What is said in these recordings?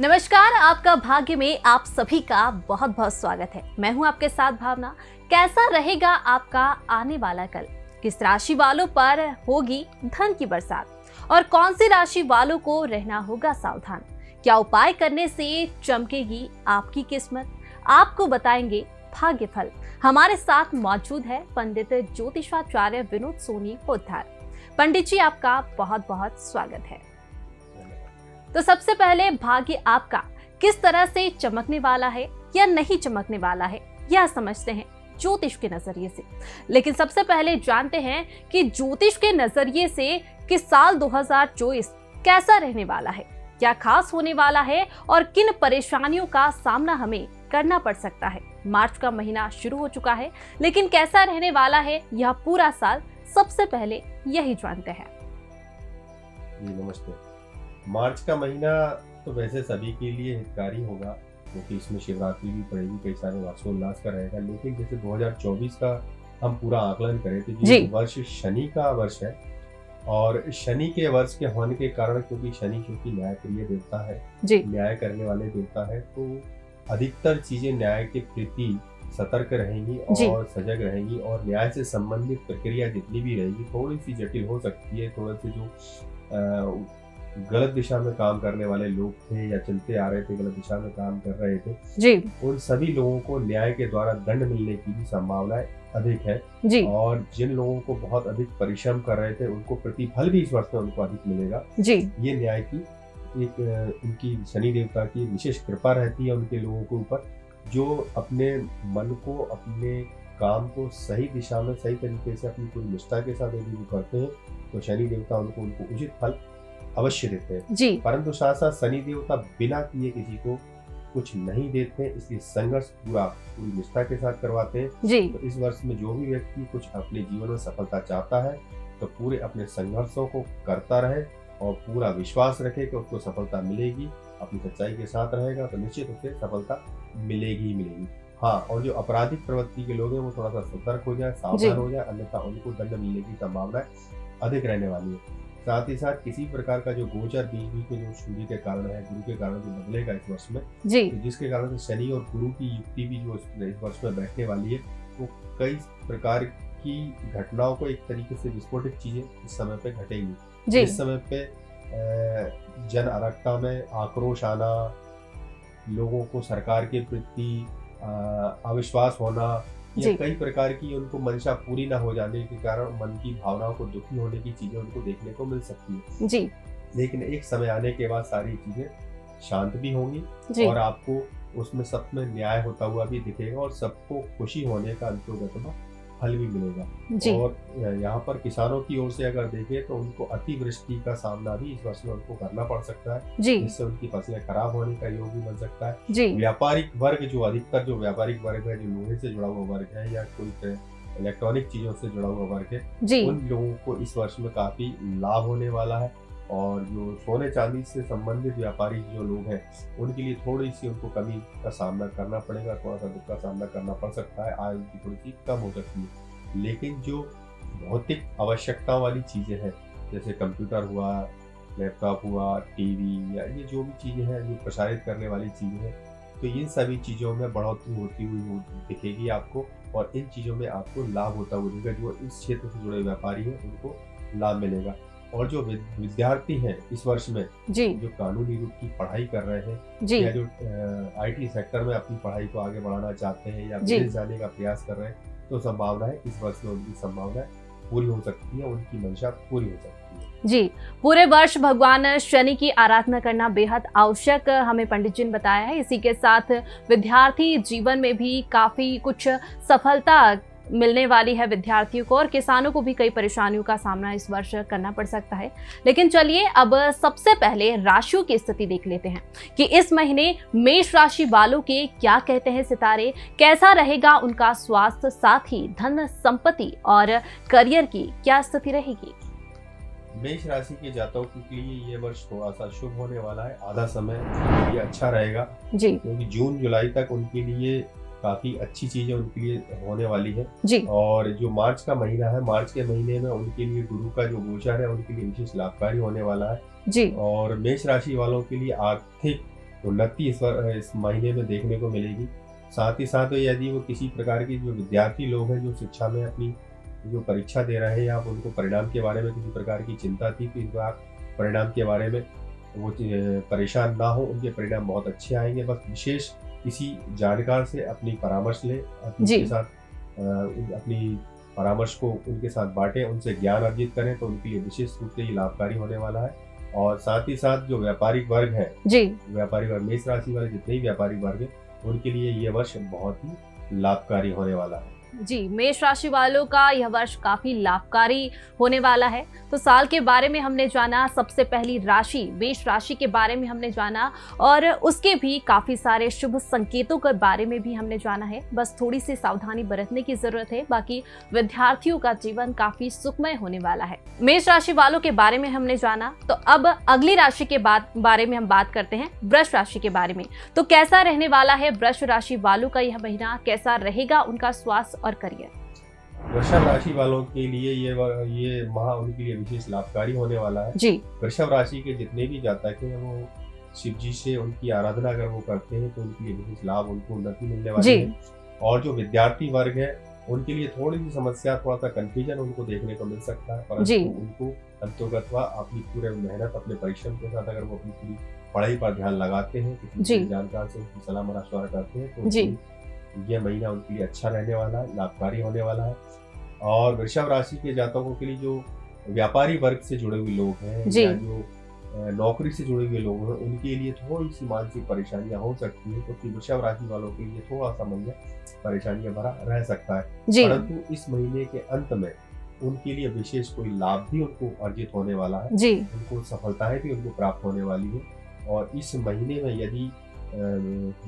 नमस्कार, आपका भाग्य में आप सभी का बहुत बहुत स्वागत है। मैं हूं आपके साथ भावना। कैसा रहेगा आपका आने वाला कल? किस राशि वालों पर होगी धन की बरसात और कौन सी राशि वालों को रहना होगा सावधान? क्या उपाय करने से चमकेगी आपकी किस्मत? आपको बताएंगे भाग्य फल। हमारे साथ मौजूद है पंडित ज्योतिषाचार्य विनोद सोनी पोद्दार। पंडित जी, आपका बहुत बहुत स्वागत है। तो सबसे पहले भाग्य आपका किस तरह से चमकने वाला है या नहीं चमकने वाला है, यह समझते हैं ज्योतिष के नजरिए से। लेकिन सबसे पहले जानते हैं कि ज्योतिष के नजरिए से कि साल 2024 कैसा रहने वाला है, क्या खास होने वाला है और किन परेशानियों का सामना हमें करना पड़ सकता है। मार्च का महीना शुरू हो चुका है, लेकिन कैसा रहने वाला है यह पूरा साल, सबसे पहले यही जानते हैं। जी नमस्ते। मार्च का महीना तो वैसे सभी के लिए हितकारी होगा, क्योंकि इसमें शिवरात्रि भी पड़ेगी, कई सारे हर्षोल्लास का रहेगा। लेकिन जैसे 2024 का हम पूरा आकलन करें तो ये वर्ष शनि का वर्ष है, और शनि के वर्ष के होने के कारण, क्योंकि शनि क्योंकि न्यायप्रिय देवता है, न्याय करने वाले देवता है, तो अधिकतर चीजें न्याय के प्रति सतर्क रहेंगी और सजग रहेंगी। और न्याय से संबंधित प्रक्रिया जितनी भी रहेगी थोड़ी सी जटिल हो सकती है। थोड़े से जो गलत दिशा में काम करने वाले लोग थे या चलते आ रहे थे, गलत दिशा में काम कर रहे थे, उन सभी लोगों को न्याय के द्वारा दंड मिलने की भी संभावनाएं अधिक है। और जिन लोगों को बहुत अधिक परिश्रम कर रहे थे उनको प्रतिफल भी इस वर्ष में उनको अधिक मिलेगा। ये न्याय की एक उनकी शनि देवता की विशेष कृपा रहती है उनके लोगों के ऊपर, जो अपने मन को, अपने काम को सही दिशा में सही तरीके से अपनी पूरी निष्ठा के साथ यदि वो करते हैं तो शनि देवता उनको उचित फल अवश्य देते हैं। परंतु साथ साथ शनि देवता बिना किए किसी को कुछ नहीं देते हैं, इसलिए संघर्ष पूरी निष्ठा के साथ करवाते हैं। तो इस वर्ष में जो भी व्यक्ति कुछ अपने जीवन में सफलता चाहता है तो पूरे अपने संघर्षों को करता रहे और पूरा विश्वास रखे कि उसको सफलता मिलेगी। अपनी सच्चाई के साथ रहेगा तो निश्चित उसे सफलता मिलेगी ही मिलेगी। हाँ, और जो आपराधिक प्रवृत्ति के लोग हैं वो थोड़ा सा सतर्क हो जाए, सावधान हो जाए, अन्यथा उनको दंड मिलने की संभावना अधिक रहने वाली है। साथ ही साथ किसी प्रकार का जो गोचर बीच में जो सूर्य के कारण है, गुरु के कारण जो बदलेगा इस वर्ष में, तो जिसके कारण से शनि और गुरु की युक्ति भी जो इस वर्ष में बैठने वाली है, वो कई प्रकार की घटनाओं को, एक तरीके से विस्फोटक चीजें इस समय पे घटेंगी। इस समय पे जन अराजकता में आक्रोश आना, लोगों को सरकार के प्रति अविश्वास होना, या कई प्रकार की उनको मंशा पूरी ना हो जाने के कारण मन की भावनाओं को दुखी होने की चीजें उनको देखने को मिल सकती है। लेकिन एक समय आने के बाद सारी चीजें शांत भी होंगी और आपको उसमें सब में न्याय होता हुआ भी दिखेगा और सबको खुशी होने का अंतर्गत फल भी मिलेगा। और यहाँ पर किसानों की ओर से अगर देखें तो उनको अतिवृष्टि का सामना भी इस वर्ष में उनको करना पड़ सकता है, जिससे उनकी फसलें खराब होने का योग भी बन सकता है। व्यापारिक वर्ग, जो अधिकतर जो व्यापारिक वर्ग है, जो लोहे से जुड़ा हुआ वर्ग है या कोई इलेक्ट्रॉनिक चीजों से जुड़ा हुआ वर्ग है, उन लोगों को इस वर्ष में काफी लाभ होने वाला है। और जो सोने चांदी से संबंधित व्यापारी जो लोग हैं उनके लिए थोड़ी सी उनको कमी का सामना करना पड़ेगा, थोड़ा सा दुख का सामना करना पड़ सकता है, आय उनकी थोड़ी सी कम हो सकती है। लेकिन जो भौतिक आवश्यकता वाली चीजें हैं, जैसे कंप्यूटर हुआ, लैपटॉप हुआ, टीवी, या ये जो भी चीजें हैं जो प्रसारित करने वाली चीजें हैं, तो इन सभी चीजों में बढ़ोतरी होती हुई दिखेगी आपको, और इन चीजों में आपको लाभ होता हुआ दिखेगा। जो इस क्षेत्र से जुड़े व्यापारी हैं उनको लाभ मिलेगा। और जो विद्यार्थी हैं इस वर्ष में जो कानूनी रूप की पढ़ाई कर रहे हैं या जो IT सेक्टर में अपनी पढ़ाई को आगे बढ़ाना चाहते हैं या विदेश जाने का प्रयास कर रहे हैं, तो संभावना है इस वर्ष में उनकी संभावना पूरी हो सकती है, उनकी मंशा पूरी हो सकती है। पूरे वर्ष भगवान शनि की आराधना करना बेहद आवश्यक हमें पंडित जी ने बताया है। इसी के साथ विद्यार्थी जीवन में भी काफी कुछ सफलता मिलने वाली है विद्यार्थियों को, और किसानों को भी कई परेशानियों का सामना इस वर्ष करना पड़ सकता है। लेकिन चलिए अब सबसे पहले राशियों की स्थिति देख लेते हैं कि इस महीने मेष राशि वालों के क्या कहते हैं सितारे, कैसा रहेगा उनका स्वास्थ्य, साथ ही धन संपत्ति और करियर की क्या स्थिति रहेगी। मेष राशि के जातकों के लिए ये वर्ष थोड़ा सा शुभ होने वाला है। आधा समय ये अच्छा रहेगा क्योंकि जून जुलाई तक उनके लिए काफी अच्छी चीजें उनके लिए होने वाली है। और जो मार्च का महीना है, मार्च के महीने में उनके लिए गुरु का जो गोचर है उनके लिए विशेष लाभकारी होने वाला है। और मेष राशि वालों के लिए आर्थिक उन्नति इस महीने में देखने को मिलेगी। साथ ही साथ यदि वो किसी प्रकार की जो विद्यार्थी लोग हैं जो शिक्षा में अपनी जो परीक्षा दे रहे हैं या उनको परिणाम के बारे में किसी प्रकार की चिंता थी तो इस बार परिणाम के बारे में वो परेशान ना हो, उनके परिणाम बहुत अच्छे आएंगे। बस विशेष किसी जानकार से अपनी परामर्श लें, उनके साथ अपनी परामर्श को उनके साथ बांटें, उनसे ज्ञान अर्जित करें तो उनके लिए विशेष रूप से ये लाभकारी होने वाला है। और साथ ही साथ जो व्यापारिक वर्ग है, व्यापारिक वर्ग मेष राशि वाले जितने ही व्यापारिक वर्ग है उनके लिए ये वर्ष बहुत ही लाभकारी होने वाला है। जी, मेष राशि वालों का यह वर्ष काफी लाभकारी होने वाला है। तो साल के बारे में हमने जाना, सबसे पहली राशि मेष राशि के बारे में हमने जाना और उसके भी काफी सारे शुभ संकेतों के बारे में भी हमने जाना है। बस थोड़ी सी सावधानी बरतने की जरूरत है। बाकी विद्यार्थियों का जीवन काफी सुखमय होने वाला है। मेष राशि वालों के बारे में हमने जाना, तो अब अगली राशि के बारे में हम बात करते हैं, वृष राशि के बारे में। तो कैसा रहने वाला है वृष राशि वालों का यह महीना, कैसा रहेगा उनका स्वास्थ्य और करियर? वृषभ राशि वालों के लिए ये माह उनके लिए विशेष लाभकारी होने वाला है जी। वृषभ राशि के जितने भी जातक हैं वो शिव जी से उनकी आराधना अगर वो करते हैं तो उनके लिए विशेष लाभ, उनको उन्नति मिलने वाली है। और जो विद्यार्थी वर्ग है उनके लिए थोड़ी सी समस्या, थोड़ा सा कंफ्यूजन उनको देखने को मिल सकता है, परंतु उनको अंतोगतवा अपनी पूरे मेहनत, अपने परिश्रम के साथ अगर वो अपनी पूरी पढ़ाई पर ध्यान लगाते हैं, किसी जानकार से उनकी सलाह मशवरा करते हैं तो यह महीना उनके लिए अच्छा रहने वाला है, लाभकारी होने वाला है। और वृषभ राशि के जातकों के लिए जो व्यापारी वर्ग से जुड़े हुए लोग हैं या जो नौकरी से जुड़े हुए लोग हैं उनके लिए थोड़ी सी मानसिक परेशानियां हो सकती है, क्योंकि वृषभ राशि वालों के लिए थोड़ा सा महीना परेशानियां भरा रह सकता है, परंतु इस महीने के अंत में उनके लिए विशेष कोई लाभ भी उनको अर्जित होने वाला है, उनको सफलताएं भी उनको प्राप्त होने वाली है। और इस महीने में यदि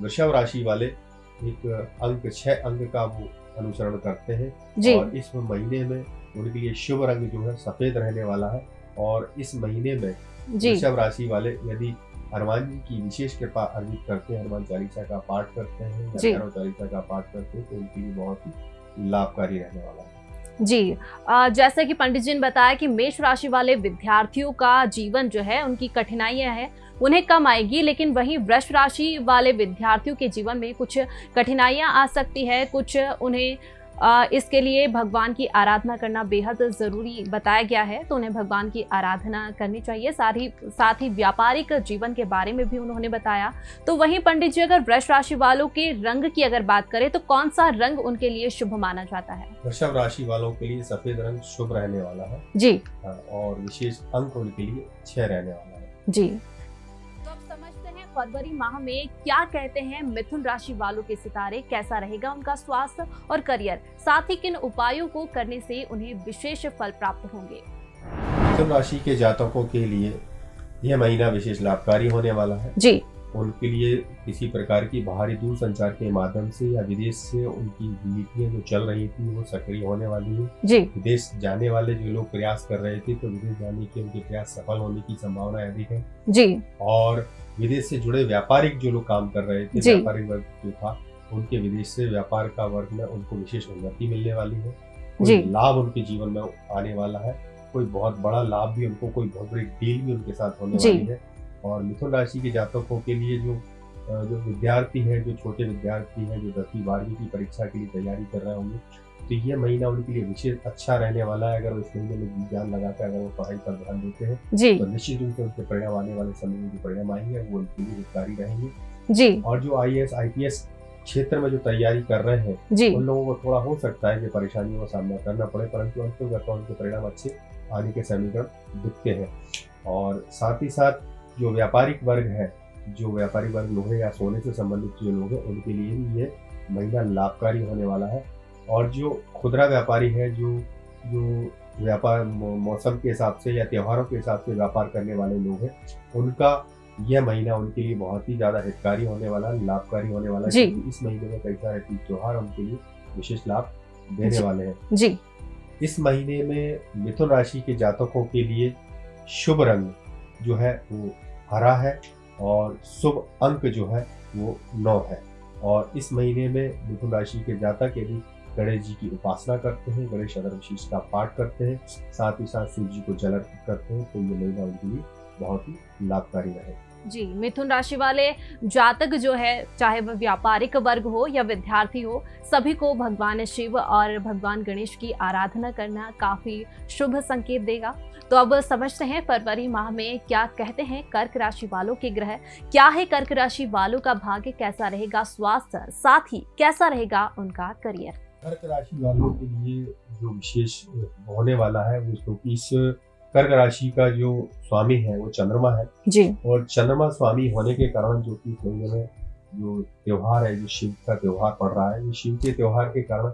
वृषभ राशि वाले एक अंक 6 अंक का वो अनुसरण करते हैं और इस महीने में उनके लिए शुभ रंग जो है सफेद रहने वाला है। और इस महीने में वृषभ राशि वाले यदि हनुमान जी की विशेष कृपा अर्जित करते हैं, हनुमान चालीसा का पाठ करते हैं या भैरव चालीसा का पाठ करते हैं तो उनके लिए बहुत ही लाभकारी रहने वाला है जी। जैसा कि पंडित जी ने बताया कि मेष राशि वाले विद्यार्थियों का जीवन जो है, उनकी कठिनाइयां हैं उन्हें कम आएगी, लेकिन वहीं वृष राशि वाले विद्यार्थियों के जीवन में कुछ कठिनाइयां आ सकती है। कुछ उन्हें इसके लिए भगवान की आराधना करना बेहद ज़रूरी बताया गया है, तो उन्हें भगवान की आराधना करनी चाहिए। साथ ही व्यापारिक जीवन के बारे में भी उन्होंने बताया। तो वहीं पंडित जी, अगर वृष राशि वालों के रंग की अगर बात करें तो कौन सा रंग उनके लिए शुभ माना जाता है? वृषभ राशि वालों के लिए सफेद रंग शुभ रहने वाला है जी। और विशेष अंक उनके लिए 6 रहने वाला है जी। फरवरी माह में क्या कहते हैं मिथुन राशि वालों के सितारे, कैसा रहेगा उनका स्वास्थ्य और करियर, साथ ही किन उपायों को करने से उन्हें विशेष फल प्राप्त होंगे? मिथुन राशि के जातकों के लिए यह महीना विशेष लाभकारी होने वाला है जी। उनके लिए किसी प्रकार की बाहरी दूर संचार के माध्यम से या विदेश से उनकी नीतियां जो चल रही थी वो सक्रिय होने वाली है जी। विदेश जाने वाले जो लोग प्रयास कर रहे थे तो विदेश जाने के उनके प्रयास सफल होने की संभावना अधिक है जी। और विदेश से जुड़े व्यापारिक जो लोग काम कर रहे थे, व्यापारिक वर्ग जो था, उनके विदेश से व्यापार का वर्ग में उनको विशेष उन्नति मिलने वाली है। कोई लाभ उनके जीवन में आने वाला है, कोई बहुत बड़ा लाभ भी उनको, कोई बहुत बड़ी डील भी उनके साथ होने वाली है। और मिथुन राशि के जातकों के लिए जो विद्यार्थी है, जो छोटे विद्यार्थी है, जो 10वीं 12वीं की परीक्षा के लिए तैयारी कर रहे होंगे, तो ये महीना उनके लिए विशेष अच्छा रहने वाला है। अगर वो इस महीने में ध्यान लगाकर अगर वो पढ़ाई पर ध्यान देते हैं तो निश्चित रूप से उनके परिणाम आने वाले समय में जो परिणाम आएंगे वो उनके लिए हितकारी रहेंगे जी। और जो IAS IPS क्षेत्र में जो तैयारी कर रहे हैं उन लोगों को थोड़ा हो सकता है कि परेशानियों का सामना करना पड़े, परंतु अंतर्गत उनके परिणाम अच्छे आने के समीकरण दिखते हैं। और साथ ही साथ जो व्यापारिक वर्ग है, जो व्यापारी वर्ग लोहे या सोने से संबंधित जो लोग हैं उनके लिए भी ये महीना लाभकारी होने वाला है। और जो खुदरा व्यापारी है, जो व्यापार मौसम के हिसाब से या त्योहारों के हिसाब से व्यापार करने वाले लोग हैं, उनका यह महीना उनके लिए बहुत ही ज्यादा हितकारी होने वाला, लाभकारी होने वाला है, क्योंकि इस महीने में कई सारे त्योहार उनके लिए विशेष लाभ देने वाले हैं जी। इस महीने में मिथुन राशि के जातकों के लिए शुभ रंग जो है वो हरा है और शुभ अंक जो है वो 9 है। और इस महीने में मिथुन राशि के जातक यदि गणेश जी की उपासना करते हैं, गणेश अष्टोत्तर का पाठ करते हैं, साथ ही साथ शिव जी को जल अर्पित करते हैं, तो ये महीना उनके लिए बहुत ही लाभकारी रहे। जी, मिथुन राशि वाले जातक जो है, चाहे वह व्यापारिक वर्ग हो या विद्यार्थी हो, सभी को भगवान शिव और भगवान गणेश की आराधना करना काफी शुभ संकेत देगा। तो अब समझते हैं फरवरी माह में क्या कहते हैं कर्क राशि वालों के ग्रह, क्या है कर्क राशि वालों का भाग्य, कैसा रहेगा स्वास्थ्य, साथ ही कैसा रहेगा उनका करियर। कर्क राशि वालों के लिए जो विशेष होने वाला है वो, क्योंकि इस कर्क राशि का जो स्वामी है वो चंद्रमा है, जी और चंद्रमा स्वामी होने के कारण जो कि इस महीने में जो त्योहार है, जो शिव का त्योहार पड़ रहा है, ये शिव के त्योहार के कारण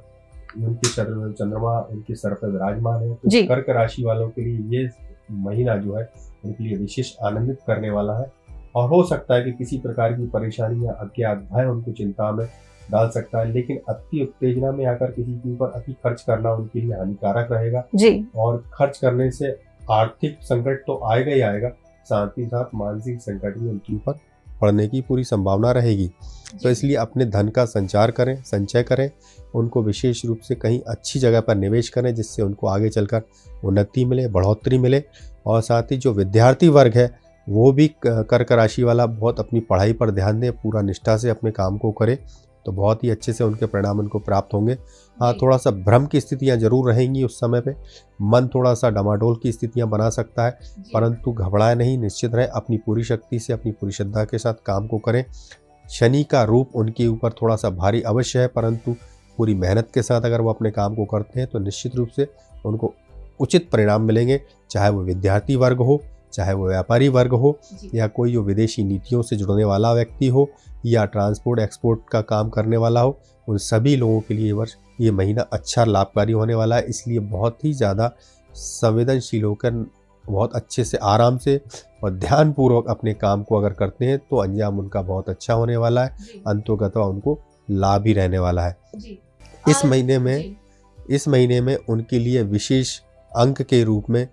उनके चंद्रमा उनके सर पर विराजमान है। तो जी। कर्क राशि वालों के लिए ये महीना जो है उनके लिए विशेष आनंदित करने वाला है, और हो सकता है कि किसी प्रकार की परेशानी या अज्ञात भय उनको चिंता में डाल सकता है, लेकिन अति उत्तेजना में आकर किसी के ऊपर अति खर्च करना उनके लिए हानिकारक रहेगा। जी और खर्च करने से आर्थिक संकट तो आएगा ही आएगा, साथ ही साथ मानसिक संकट भी उनके ऊपर पड़ने की पूरी संभावना रहेगी। तो इसलिए अपने धन का संचार करें, संचय करें, उनको विशेष रूप से कहीं अच्छी जगह पर निवेश करें, जिससे उनको आगे चलकर उन्नति मिले, बढ़ोतरी मिले। और साथ ही जो विद्यार्थी वर्ग है वो भी कर्क राशि वाला बहुत अपनी पढ़ाई पर ध्यान दें, पूरा निष्ठा से अपने काम को करे, तो बहुत ही अच्छे से उनके परिणाम उनको प्राप्त होंगे। हाँ, थोड़ा सा भ्रम की स्थितियां जरूर रहेंगी उस समय पे, मन थोड़ा सा डमाडोल की स्थितियां बना सकता है, परंतु घबराए नहीं, निश्चित रहे, अपनी पूरी शक्ति से अपनी पूरी श्रद्धा के साथ काम को करें। शनि का रूप उनके ऊपर थोड़ा सा भारी अवश्य है, परंतु पूरी मेहनत के साथ अगर वो अपने काम को करते हैं तो निश्चित रूप से उनको उचित परिणाम मिलेंगे, चाहे वो विद्यार्थी वर्ग हो, चाहे वो व्यापारी वर्ग हो, या कोई जो विदेशी नीतियों से जुड़ने वाला व्यक्ति हो, या ट्रांसपोर्ट एक्सपोर्ट का काम करने वाला हो, उन सभी लोगों के लिए वर्ष ये महीना अच्छा लाभकारी होने वाला है। इसलिए बहुत ही ज़्यादा संवेदनशील होकर बहुत अच्छे से आराम से और ध्यानपूर्वक अपने काम को अगर करते हैं तो अंजाम उनका बहुत अच्छा होने वाला है, अंतोगत्वा उनको लाभ ही रहने वाला है। इस महीने में उनके लिए विशेष अंक के रूप में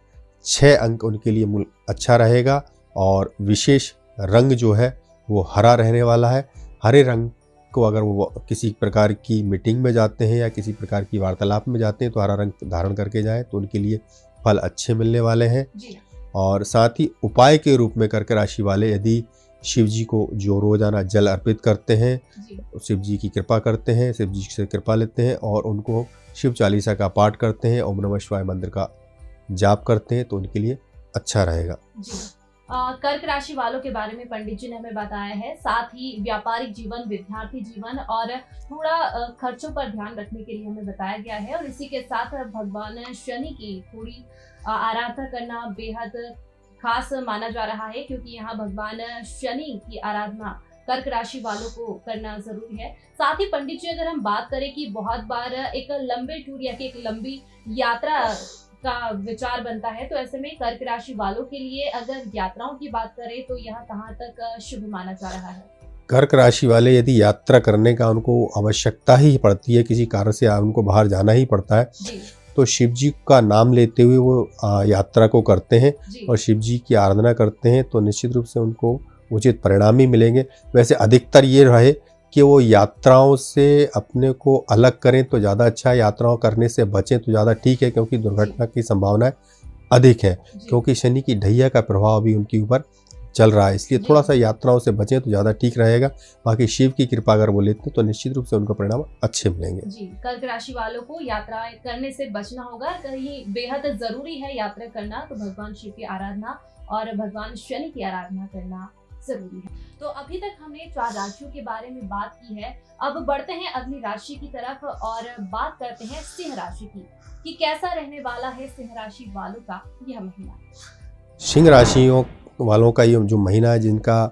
6 अंक उनके लिए अच्छा रहेगा, और विशेष रंग जो है वो हरा रहने वाला है। हरे रंग को अगर वो किसी प्रकार की मीटिंग में जाते हैं या किसी प्रकार की वार्तालाप में जाते हैं तो हरा रंग धारण करके जाएं, तो उनके लिए फल अच्छे मिलने वाले हैं। और साथ ही उपाय के रूप में कर्क राशि वाले यदि शिव जी को जो रोजाना जल अर्पित करते हैं, शिव जी की कृपा करते हैं, शिव जी से कृपा लेते हैं और उनको शिव चालीसा का पाठ करते हैं, ओम नमः शिवाय मंत्र का जाप करते हैं, तो उनके लिए अच्छा रहेगा। कर्क राशि वालों के बारे में पंडित जी ने हमें बताया है, साथ ही व्यापारिक जीवन, विद्यार्थी जीवन और थोड़ा खर्चों पर ध्यान रखने के लिए हमें बताया गया है। और इसी के साथ भगवान शनि की थोड़ी आराधना करना बेहद खास माना जा रहा है, क्योंकि यहाँ भगवान शनि की आराधना कर्क राशि वालों को करना जरूरी है। साथ ही पंडित जी अगर हम बात करें कि बहुत बार एक लंबे टूर या एक लंबी यात्रा का विचार बनता है, तो ऐसे में कर्क राशि वालों के लिए अगर यात्राओं की बात करें तो यह कहाँ तक शुभ माना जा रहा है? कर्क राशि वाले यदि यात्रा करने का उनको आवश्यकता ही पड़ती है, किसी कारण से उनको बाहर जाना ही पड़ता है, तो शिव जी का नाम लेते हुए वो यात्रा को करते हैं और शिव जी की आराधना करते हैं, तो निश्चित रूप से उनको उचित परिणाम ही मिलेंगे। वैसे अधिकतर ये रहे कि वो यात्राओं से अपने को अलग करें तो ज़्यादा अच्छा है, यात्राओं करने से बचें तो ज़्यादा ठीक है, क्योंकि दुर्घटना की संभावनाएं अधिक है, क्योंकि शनि की ढैया का प्रभाव भी उनके ऊपर चल रहा है। इसलिए थोड़ा सा यात्राओं से बचें तो ज़्यादा ठीक रहेगा। बाकी शिव की कृपा अगर वो लेते हैं तो निश्चित रूप से उनको परिणाम अच्छे मिलेंगे। जी, कर्क राशि वालों को यात्रा करने से बचना होगा, कहीं बेहद जरूरी है यात्रा करना, तो भगवान शिव की आराधना और भगवान शनि की आराधना करना जरूरी है। तो अभी तक हमने 4 राशियों के बारे में बात की है, अब बढ़ते हैं अगली राशि की तरफ और बात करते हैं सिंह राशि की, कि कैसा रहने वाला है सिंह राशि वालों का यह महीना। सिंह राशियों वालों का ये जो महीना है, जिनका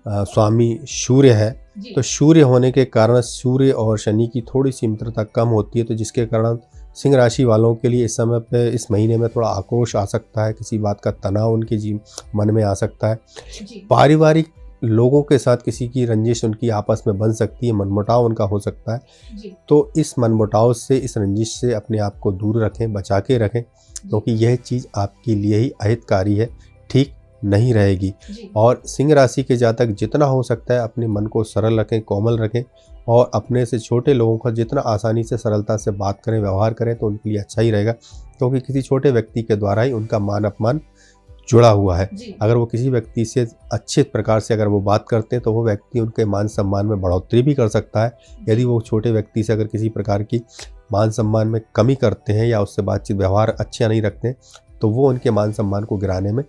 स्वामी सूर्य है, तो सूर्य होने के कारण सूर्य और शनि की थोड़ी सी मित्रता कम होती है, तो जिसके कारण सिंह राशि वालों के लिए इस समय पे, इस महीने में थोड़ा आक्रोश आ सकता है, किसी बात का तनाव उनके मन में आ सकता है। पारिवारिक लोगों के साथ किसी की रंजिश उनकी आपस में बन सकती है, मनमुटाव उनका हो सकता है, तो इस मनमुटाव से, इस रंजिश से अपने आप को दूर रखें, बचा के रखें, क्योंकि यह चीज़ आपके लिए ही अहितकारी है, ठीक नहीं रहेगी। और सिंह राशि के जातक जितना हो सकता है अपने मन को सरल रखें, कोमल रखें, और अपने से छोटे लोगों का जितना आसानी से, सरलता से बात करें, व्यवहार करें, तो उनके लिए अच्छा ही रहेगा, क्योंकि किसी छोटे व्यक्ति के द्वारा ही उनका मान अपमान जुड़ा हुआ है। जी अगर वो किसी व्यक्ति से अच्छे प्रकार से अगर वो बात करते हैं तो वो व्यक्ति उनके मान सम्मान में बढ़ोतरी भी कर सकता है। यदि वो छोटे व्यक्ति से अगर किसी प्रकार की मान सम्मान में कमी करते हैं या उससे बातचीत व्यवहार अच्छा नहीं रखते हैं तो वो उनके मान सम्मान को गिराने में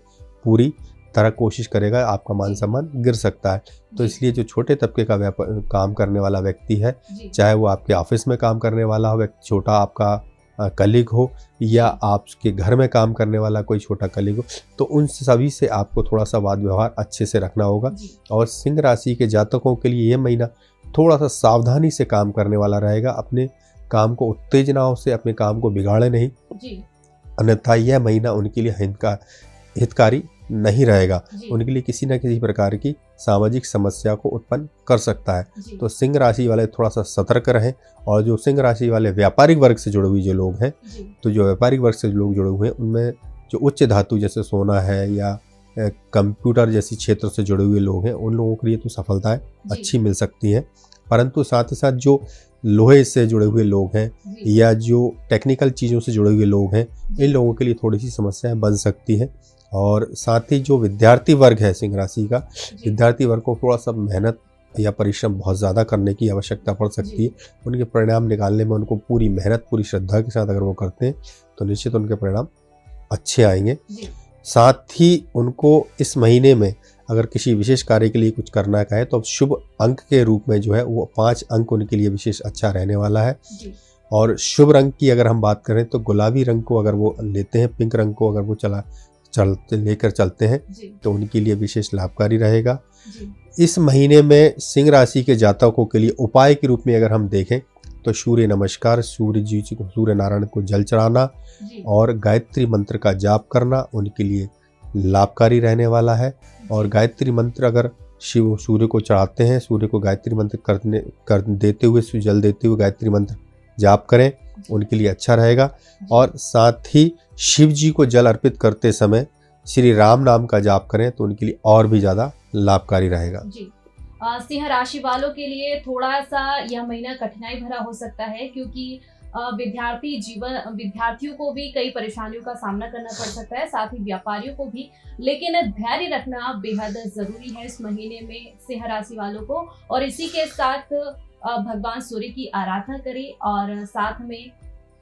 पूरी तरह कोशिश करेगा, आपका मान सम्मान गिर सकता है। तो इसलिए जो छोटे तबके का काम करने वाला व्यक्ति है, चाहे वो आपके ऑफिस में काम करने वाला हो, छोटा आपका कलीग हो या आपके घर में काम करने वाला कोई छोटा कलीग हो, तो उन सभी से आपको थोड़ा सा वाद व्यवहार अच्छे से रखना होगा। और सिंह राशि के जातकों के लिए ये महीना थोड़ा सा सावधानी से काम करने वाला रहेगा। अपने काम को उत्तेजनाओं से अपने काम को बिगाड़े नहीं, अन्यथा यह महीना उनके लिए हितकारी नहीं रहेगा। उनके लिए किसी न किसी प्रकार की सामाजिक समस्या को उत्पन्न कर सकता है। तो सिंह राशि वाले थोड़ा सा सतर्क रहें। और जो सिंह राशि वाले व्यापारिक वर्ग से जुड़े हुए जो लोग हैं, तो जो व्यापारिक वर्ग से लोग जुड़े हुए हैं उनमें जो उच्च धातु जैसे सोना है या कंप्यूटर जैसी क्षेत्र से जुड़े हुए लोग हैं, उन लोगों के लिए तो सफलताएं अच्छी मिल सकती हैं। परंतु साथ ही साथ जो लोहे से जुड़े हुए लोग हैं या जो टेक्निकल चीज़ों से जुड़े हुए लोग हैं, इन लोगों के लिए थोड़ी सी समस्याएं बन सकती हैं। और साथ ही जो विद्यार्थी वर्ग है सिंह राशि का, विद्यार्थी वर्ग को थोड़ा सा मेहनत या परिश्रम बहुत ज़्यादा करने की आवश्यकता पड़ सकती है। उनके परिणाम निकालने में उनको पूरी मेहनत पूरी श्रद्धा के साथ अगर वो करते हैं तो निश्चित उनके परिणाम अच्छे आएंगे। साथ ही उनको इस महीने में अगर किसी विशेष कार्य के लिए कुछ करना है तो शुभ अंक के रूप में जो है वो 5 अंक उनके लिए विशेष अच्छा रहने वाला है। और शुभ रंग की अगर हम बात करें तो गुलाबी रंग को अगर वो लेते हैं, पिंक रंग को अगर वो लेकर चलते हैं तो उनके लिए विशेष लाभकारी रहेगा। इस महीने में सिंह राशि के जातकों के लिए उपाय के रूप में अगर हम देखें तो सूर्य नमस्कार, सूर्य जी को, सूर्य नारायण को जल चढ़ाना और गायत्री मंत्र का जाप करना उनके लिए लाभकारी रहने वाला है। और गायत्री मंत्र अगर सूर्य को चढ़ाते हैं, सूर्य को गायत्री मंत्र कर देते हुए, जल देते हुए गायत्री मंत्र जाप करें, उनके लिए अच्छा रहेगा। और साथ ही शिव जी को जल अर्पित करते समय श्री राम नाम का जाप करें तो उनके लिए और भी ज़्यादा लाभकारी रहेगा। सिंह राशि वालों के लिए थोड़ा सा यह महीना कठिनाई भरा हो सकता है, क्योंकि विद्यार्थियों को भी कई परेशानियों का सामना करना पड़ सकता है, साथ ही व्यापारियों को भी। लेकिन धैर्य रखना बेहद जरूरी है इस महीने में सिंह राशि वालों को। और इसी के साथ भगवान सूर्य की आराधना करें और साथ में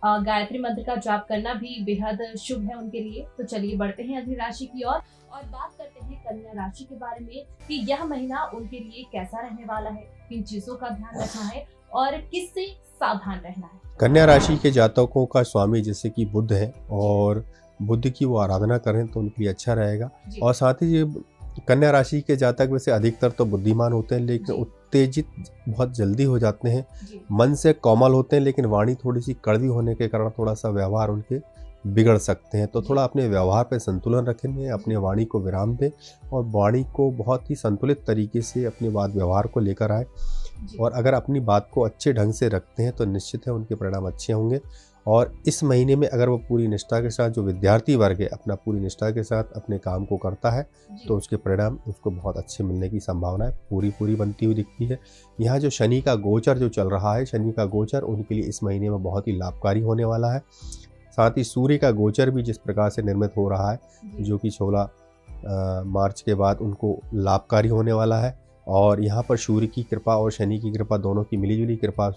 गायत्री मंत्र का जाप करना भी बेहद शुभ है उनके लिए। तो चलिए बढ़ते हैं अगली राशि की ओर और बात करते हैं कन्या राशि के बारे में कि यह महीना उनके लिए कैसा रहने वाला है, किन चीजों का ध्यान रखना है और किससे सावधान रहना है। कन्या राशि के जातकों का स्वामी जैसे कि बुध है और बुध की वो आराधना करें तो उनके लिए अच्छा रहेगा। और साथ ही कन्या राशि के जातक वैसे अधिकतर तो बुद्धिमान होते हैं लेकिन उत्तेजित बहुत जल्दी हो जाते हैं, मन से कोमल होते हैं लेकिन वाणी थोड़ी सी कड़वी होने के कारण थोड़ा सा व्यवहार उनके बिगड़ सकते हैं। तो थोड़ा अपने व्यवहार पर संतुलन रखें, अपने वाणी को विराम दें और वाणी को बहुत ही संतुलित तरीके से अपने बात व्यवहार को लेकर आए। और अगर अपनी बात को अच्छे ढंग से रखते हैं तो निश्चित है उनके परिणाम अच्छे होंगे। और इस महीने में अगर वो पूरी निष्ठा के साथ, जो विद्यार्थी वर्ग है अपना पूरी निष्ठा के साथ अपने काम को करता है तो उसके परिणाम उसको बहुत अच्छे मिलने की संभावना पूरी बनती हुई दिखती है। यहाँ जो शनि का गोचर जो चल रहा है, शनि का गोचर उनके लिए इस महीने में बहुत ही लाभकारी होने वाला है। साथ ही सूर्य का गोचर भी जिस प्रकार से निर्मित हो रहा है, जो कि 16 मार्च के बाद उनको लाभकारी होने वाला है। और यहाँ पर सूर्य की कृपा और शनि की कृपा दोनों की मिलीजुली कृपा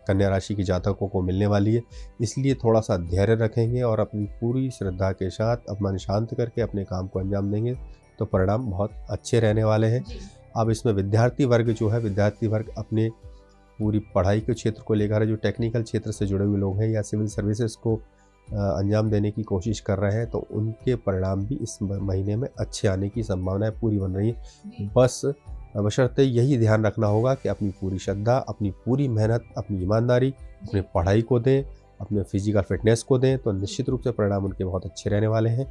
कन्या राशि के जातकों को मिलने वाली है। इसलिए थोड़ा सा धैर्य रखेंगे और अपनी पूरी श्रद्धा के साथ मन शांत करके अपने काम को अंजाम देंगे तो परिणाम बहुत अच्छे रहने वाले हैं। अब इसमें विद्यार्थी वर्ग जो है, विद्यार्थी वर्ग अपने पूरी पढ़ाई के क्षेत्र को लेकर, जो टेक्निकल क्षेत्र से जुड़े हुए लोग हैं या सिविल सर्विसेज को अंजाम देने की कोशिश कर रहे हैं तो उनके परिणाम भी इस महीने में अच्छे आने की संभावनाएं पूरी बन रही है। बस बशर्ते यही ध्यान रखना होगा कि अपनी पूरी श्रद्धा, अपनी पूरी मेहनत, अपनी ईमानदारी अपनी पढ़ाई को दें, अपने फिजिकल फिटनेस को दें तो निश्चित रूप से परिणाम उनके बहुत अच्छे रहने वाले हैं।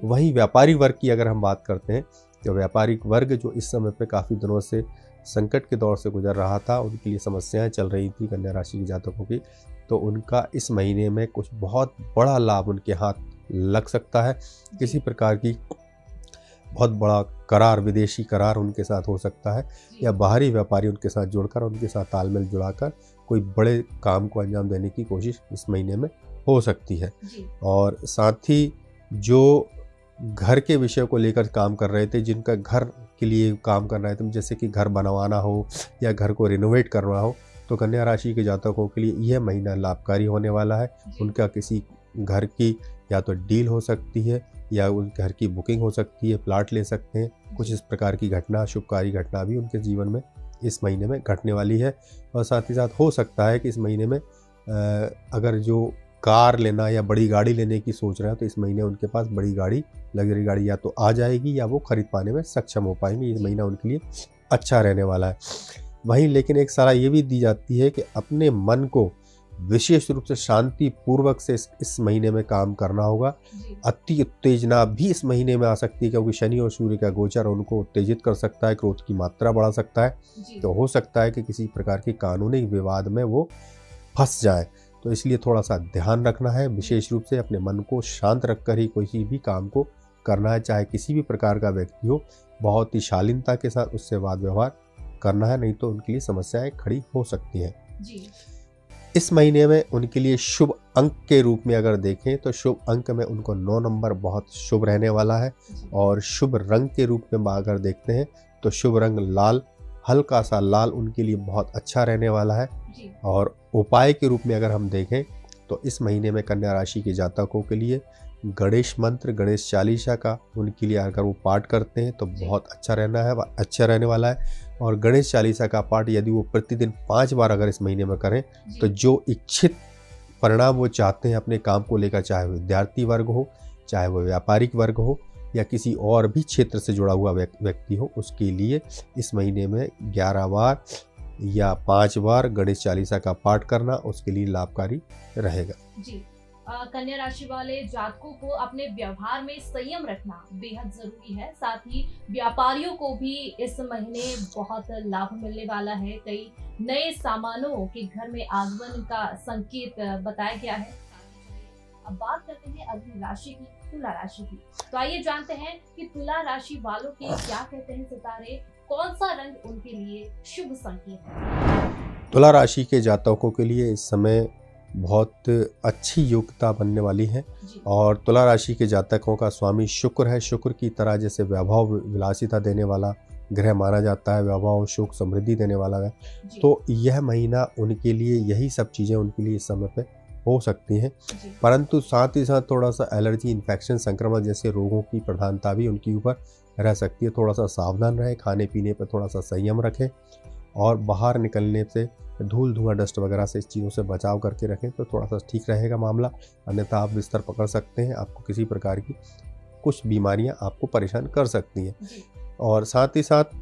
वहीं व्यापारिक वर्ग की अगर हम बात करते हैं तो व्यापारिक वर्ग जो इस समय पे काफ़ी दिनों से संकट के दौर से गुजर रहा था, उनके लिए समस्याएं चल रही थी कन्या राशि के जातकों की, तो उनका इस महीने में कुछ बहुत बड़ा लाभ उनके हाथ लग सकता है। किसी प्रकार की बहुत बड़ा करार, विदेशी करार उनके साथ हो सकता है या बाहरी व्यापारी उनके साथ जुड़कर, उनके साथ तालमेल जुड़ाकर कोई बड़े काम को अंजाम देने की कोशिश इस महीने में हो सकती है। और साथ ही जो घर के विषय को लेकर काम कर रहे थे, जिनका घर के लिए काम कर रहे थे, जैसे कि घर बनवाना हो या घर को रिनोवेट करना हो, तो कन्या राशि के जातकों के लिए यह महीना लाभकारी होने वाला है। उनका किसी घर की या तो डील हो सकती है या उस घर की बुकिंग हो सकती है, प्लाट ले सकते हैं। कुछ इस प्रकार की घटना, शुभकारी घटना भी उनके जीवन में इस महीने में घटने वाली है। और साथ ही साथ हो सकता है कि इस महीने में अगर जो कार लेना या बड़ी गाड़ी लेने की सोच रहे हैं, तो इस महीने उनके पास बड़ी गाड़ी, लग्जरी गाड़ी या तो आ जाएगी या वो खरीद पाने में सक्षम हो पाएंगे। ये महीना उनके लिए अच्छा रहने वाला है। वहीं लेकिन एक सलाह ये भी दी जाती है कि अपने मन को विशेष रूप से शांति पूर्वक से इस महीने में काम करना होगा। अति उत्तेजना भी इस महीने में आ सकती है, क्योंकि शनि और सूर्य का गोचर उनको उत्तेजित कर सकता है, क्रोध की मात्रा बढ़ा सकता है। तो हो सकता है कि किसी प्रकार के कानूनी विवाद में वो फंस जाए। तो इसलिए थोड़ा सा ध्यान रखना है, विशेष रूप से अपने मन को शांत रखकर ही किसी भी काम को करना है, चाहे किसी भी प्रकार का व्यक्ति हो। बहुत ही शालीनता के साथ उससे वाद व्यवहार करना है, नहीं तो उनके लिए समस्याएं खड़ी हो सकती हैं। इस महीने में उनके लिए शुभ अंक के रूप में अगर देखें तो शुभ अंक में उनको 9 नंबर बहुत शुभ रहने वाला है। और शुभ रंग के रूप में अगर देखते हैं तो शुभ रंग लाल, हल्का सा लाल उनके लिए बहुत अच्छा रहने वाला है। और उपाय के रूप में अगर हम देखें तो इस महीने में कन्या राशि के जातकों के लिए गणेश मंत्र, गणेश चालीसा का उनके लिए अगर वो पाठ करते हैं तो बहुत अच्छा रहने वाला है। और गणेश चालीसा का पाठ यदि वो प्रतिदिन 5 बार अगर इस महीने में करें तो जो इच्छित परिणाम वो चाहते हैं अपने काम को लेकर, चाहे वो विद्यार्थी वर्ग हो, चाहे वो व्यापारिक वर्ग हो या किसी और भी क्षेत्र से जुड़ा हुआ व्यक्ति हो, उसके लिए इस महीने में 11 बार या 5 बार गणेश चालीसा का पाठ करना उसके लिए लाभकारी रहेगा। जी, कन्या राशि वाले जातकों को अपने व्यवहार में संयम रखना बेहद जरूरी है। साथ ही व्यापारियों को भी इस महीने बहुत लाभ मिलने वाला है। कई नए सामानों के घर में आगमन का संकेत बताया गया है। अब बात करते हैं अगली राशि की, तुला राशि की। तो आइए जानते हैं कि तुला राशि वालों के क्या कहते हैं सितारे, कौन सा रंग उनके लिए शुभ संकेत है। तुला राशि के जातकों के लिए इस समय बहुत अच्छी योग्यता बनने वाली है। और तुला राशि के जातकों का स्वामी शुक्र है। शुक्र की तरह जैसे वैभव विलासिता देने वाला ग्रह माना जाता है, वैभव सुख समृद्धि देने वाला है, तो यह महीना उनके लिए यही सब चीज़ें उनके लिए इस समय पे हो सकती हैं। परंतु साथ ही साथ थोड़ा सा एलर्जी, इन्फेक्शन, संक्रमण जैसे रोगों की प्रधानता भी उनके ऊपर रह सकती है। थोड़ा सा सावधान रहें, खाने पीने पर थोड़ा सा संयम रखें और बाहर निकलने से धूल धुआं डस्ट वगैरह से इस चीज़ों से बचाव करके रखें तो थोड़ा सा ठीक रहेगा मामला। अन्यथा आप बिस्तर पकड़ सकते हैं, आपको किसी प्रकार की कुछ बीमारियां आपको परेशान कर सकती हैं। और साथ ही साथ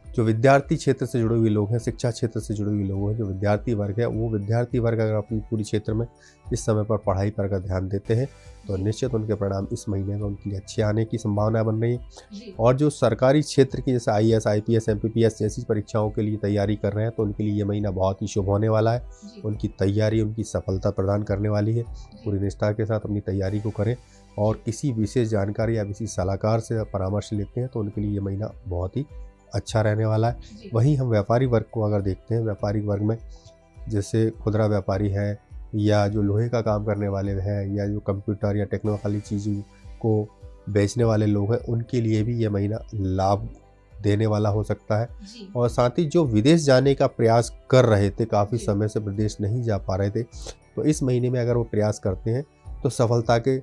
जो विद्यार्थी क्षेत्र से जुड़े हुए लोग हैं, शिक्षा क्षेत्र से जुड़े हुए लोग हैं, जो विद्यार्थी वर्ग है, वो विद्यार्थी वर्ग अगर अपनी पूरी क्षेत्र में इस समय पर पढ़ाई पर अगर ध्यान देते हैं तो निश्चित उनके परिणाम इस महीने में उनके लिए अच्छे आने की संभावना बन रही है। और जो सरकारी क्षेत्र की जैसे IAS, IPS, MPPS जैसी परीक्षाओं के लिए तैयारी कर रहे हैं तो उनके लिए ये महीना बहुत ही शुभ होने वाला है। उनकी तैयारी उनकी सफलता प्रदान करने वाली है। पूरी निष्ठा के साथ अपनी तैयारी को करें और किसी विशेष जानकारी या किसी सलाहकार से परामर्श लेते हैं तो उनके लिए ये महीना बहुत ही अच्छा रहने वाला है। वहीं हम व्यापारी वर्ग को अगर देखते हैं, व्यापारी वर्ग में जैसे खुदरा व्यापारी है या जो लोहे का काम करने वाले हैं या जो कंप्यूटर या टेक्नोलॉजी चीज़ों को बेचने वाले लोग हैं, उनके लिए भी ये महीना लाभ देने वाला हो सकता है। और साथ ही जो विदेश जाने का प्रयास कर रहे थे, काफ़ी समय से विदेश नहीं जा पा रहे थे, तो इस महीने में अगर वो प्रयास करते हैं तो सफलता के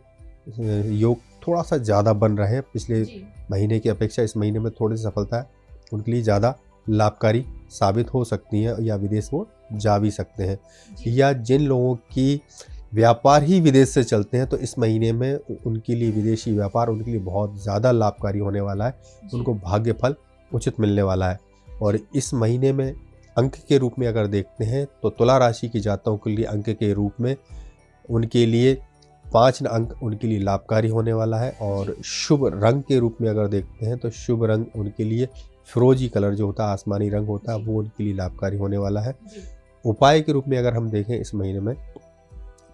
योग थोड़ा सा ज़्यादा बन रहे हैं। पिछले महीने की अपेक्षा इस महीने में थोड़ी सी सफलता उनके लिए ज़्यादा लाभकारी साबित हो सकती है या विदेश वो जा भी सकते हैं। या जिन लोगों की व्यापार ही विदेश से चलते हैं तो इस महीने में उनके लिए विदेशी व्यापार उनके लिए बहुत ज़्यादा लाभकारी होने वाला है। उनको भाग्य फल उचित मिलने वाला है। और इस महीने में अंक के रूप में अगर देखते हैं तो तुला राशि के जातकों के लिए अंक के रूप में उनके लिए 5 अंक उनके लिए लाभकारी होने वाला है। और शुभ रंग के रूप में अगर देखते हैं तो शुभ रंग उनके लिए फिरोजी कलर जो होता है, आसमानी रंग होता है, वो उनके लिए लाभकारी होने वाला है। उपाय के रूप में अगर हम देखें इस महीने में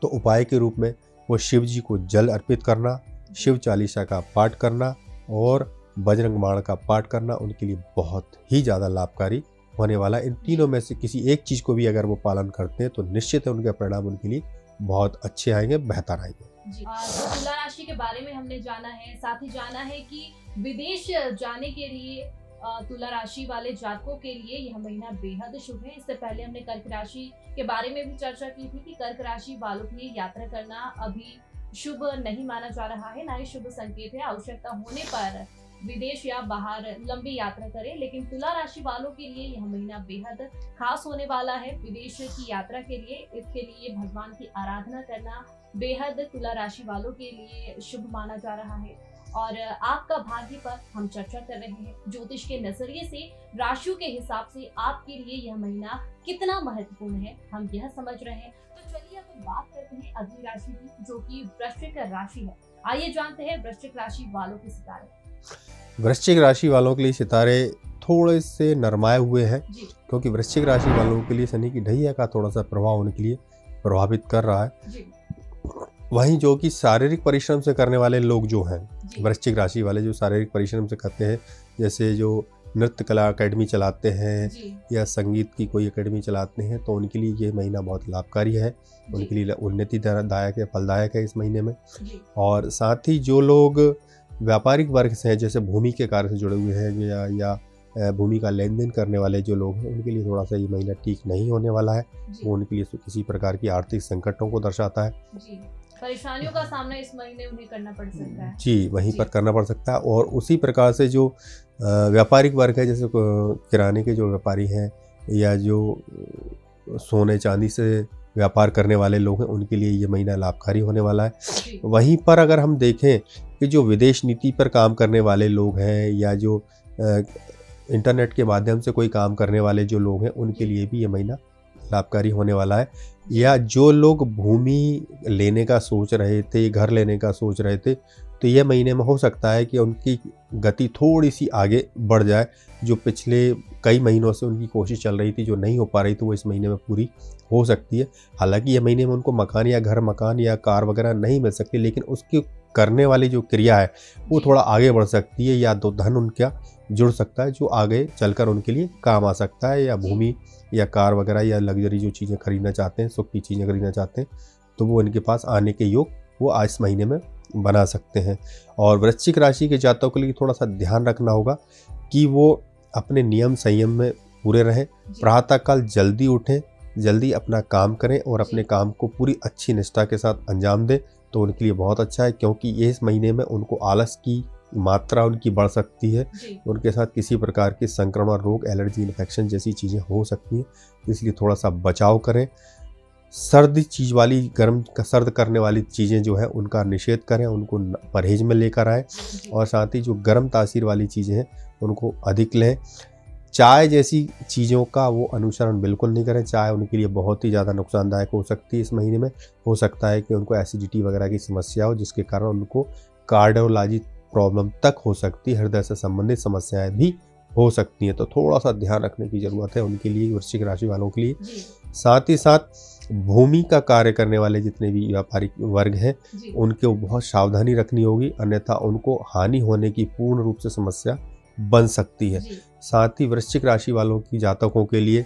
तो उपाय के रूप में वो शिव जी को जल अर्पित करना, शिव चालीसा का पाठ करना और बजरंग बाण का पाठ करना उनके लिए बहुत ही ज़्यादा लाभकारी होने वाला है। इन तीनों में से किसी एक चीज़ को भी अगर वो पालन करते हैं तो निश्चित है उनके परिणाम उनके लिए बहुत अच्छे आएंगे, बेहतर आएंगे। जी तो तुला राशि के बारे में हमने जाना है, साथ ही जाना है कि विदेश जाने के लिए तुला राशि वाले जातकों के लिए यह महीना बेहद शुभ है। इससे पहले हमने कर्क राशि के बारे में भी चर्चा की थी कि कर्क राशि वालों के लिए यात्रा करना अभी शुभ नहीं माना जा रहा है, ना ही शुभ संकेत है। आवश्यकता होने पर विदेश या बाहर लंबी यात्रा करें, लेकिन तुला राशि वालों के लिए यह महीना बेहद खास होने वाला है। विदेश की यात्रा के लिए, इसके लिए भगवान की आराधना करना बेहद तुला राशि वालों के लिए शुभ माना जा रहा है। और आपका भाग्य पर हम चर्चा कर रहे हैं। ज्योतिष के नजरिए से राशियों के हिसाब से आपके लिए यह महीना कितना महत्वपूर्ण है, हम यह समझ रहे हैं। तो चलिए अब बात करते हैं अगली राशि की, जो कि वृश्चिक राशि है। आइए जानते हैं वृश्चिक राशि वालों के सितारे। वृश्चिक राशि वालों के लिए सितारे थोड़े से नरमाए हुए हैं, क्योंकि वृश्चिक राशि वालों के लिए शनि की ढैया का थोड़ा सा प्रभाव उनके लिए प्रभावित कर रहा है। जी। वहीं जो कि शारीरिक परिश्रम से करने वाले लोग जो हैं, वृश्चिक राशि वाले जो शारीरिक परिश्रम से करते हैं, जैसे जो नृत्य कला अकेडमी चलाते हैं या संगीत की कोई अकेडमी चलाते हैं, तो उनके लिए ये महीना बहुत लाभकारी है, उनके लिए उन्नति दायक है, फलदायक है इस महीने में। और साथ ही जो लोग व्यापारिक वर्ग से हैं, जैसे भूमि के कार्य से जुड़े हुए हैं या भूमि का लेन देन करने वाले जो लोग हैं, उनके लिए थोड़ा सा ये महीना ठीक नहीं होने वाला है। वो उनके लिए किसी प्रकार की आर्थिक संकटों को दर्शाता है। परेशानियों का सामना इस महीने उन्हें करना पड़ सकता है। जी, वहीं पर करना पड़ सकता है। और उसी प्रकार से जो व्यापारिक वर्ग है, जैसे किराने के जो व्यापारी हैं या जो सोने चांदी से व्यापार करने वाले लोग हैं, उनके लिए ये महीना लाभकारी होने वाला है। वहीं पर अगर हम देखें कि जो विदेश नीति पर काम करने वाले लोग हैं या जो इंटरनेट के माध्यम से कोई काम करने वाले जो लोग हैं, उनके लिए भी ये महीना लाभकारी होने वाला है। या जो लोग भूमि लेने का सोच रहे थे, घर लेने का सोच रहे थे, तो यह महीने में हो सकता है कि उनकी गति थोड़ी सी आगे बढ़ जाए। जो पिछले कई महीनों से उनकी कोशिश चल रही थी, जो नहीं हो पा रही थी, वो इस महीने में पूरी हो सकती है। हालांकि यह महीने में उनको मकान या कार वगैरह नहीं मिल सकती, लेकिन उसकी करने वाली जो क्रिया है वो थोड़ा आगे बढ़ सकती है, या तो धन उनका जुड़ सकता है जो आगे चलकर उनके लिए काम आ सकता है, या भूमि या कार वगैरह या लग्जरी जो चीज़ें खरीदना चाहते हैं, सुख की चीज़ें खरीदना चाहते हैं, तो वो इनके पास आने के योग वो आज इस महीने में बना सकते हैं। और वृश्चिक राशि के जातकों के लिए थोड़ा सा ध्यान रखना होगा कि वो अपने नियम संयम में पूरे रहें, प्रातःकाल जल्दी उठें, जल्दी अपना काम करें और अपने काम को पूरी अच्छी निष्ठा के साथ अंजाम दें, तो उनके लिए बहुत अच्छा है। क्योंकि ये इस महीने में उनको आलस की मात्रा उनकी बढ़ सकती है, उनके साथ किसी प्रकार के संक्रमण, रोग, एलर्जी, इन्फेक्शन जैसी चीज़ें हो सकती हैं, इसलिए थोड़ा सा बचाव करें। सर्द करने वाली चीज़ें जो है उनका निषेध करें, उनको परहेज में लेकर आएँ। और साथ ही जो गर्म तासीर वाली चीज़ें हैं उनको अधिक लें। चाय जैसी चीज़ों का वो अनुसरण बिल्कुल नहीं करें। चाय उनके लिए बहुत ही ज़्यादा नुकसानदायक हो सकती है इस महीने में। हो सकता है कि उनको एसिडिटी वगैरह की समस्या हो, जिसके कारण उनको कार्डियोलॉजी प्रॉब्लम तक हो सकती है, हृदय से संबंधित समस्याएं भी हो सकती हैं। तो थोड़ा सा ध्यान रखने की ज़रूरत है उनके लिए, वृश्चिक राशि वालों के लिए। साथ ही साथ भूमि का कार्य करने वाले जितने भी व्यापारिक वर्ग हैं, उनको बहुत सावधानी रखनी होगी, अन्यथा उनको हानि होने की पूर्ण रूप से समस्या बन सकती है। साथ ही वृश्चिक राशि वालों की जातकों के लिए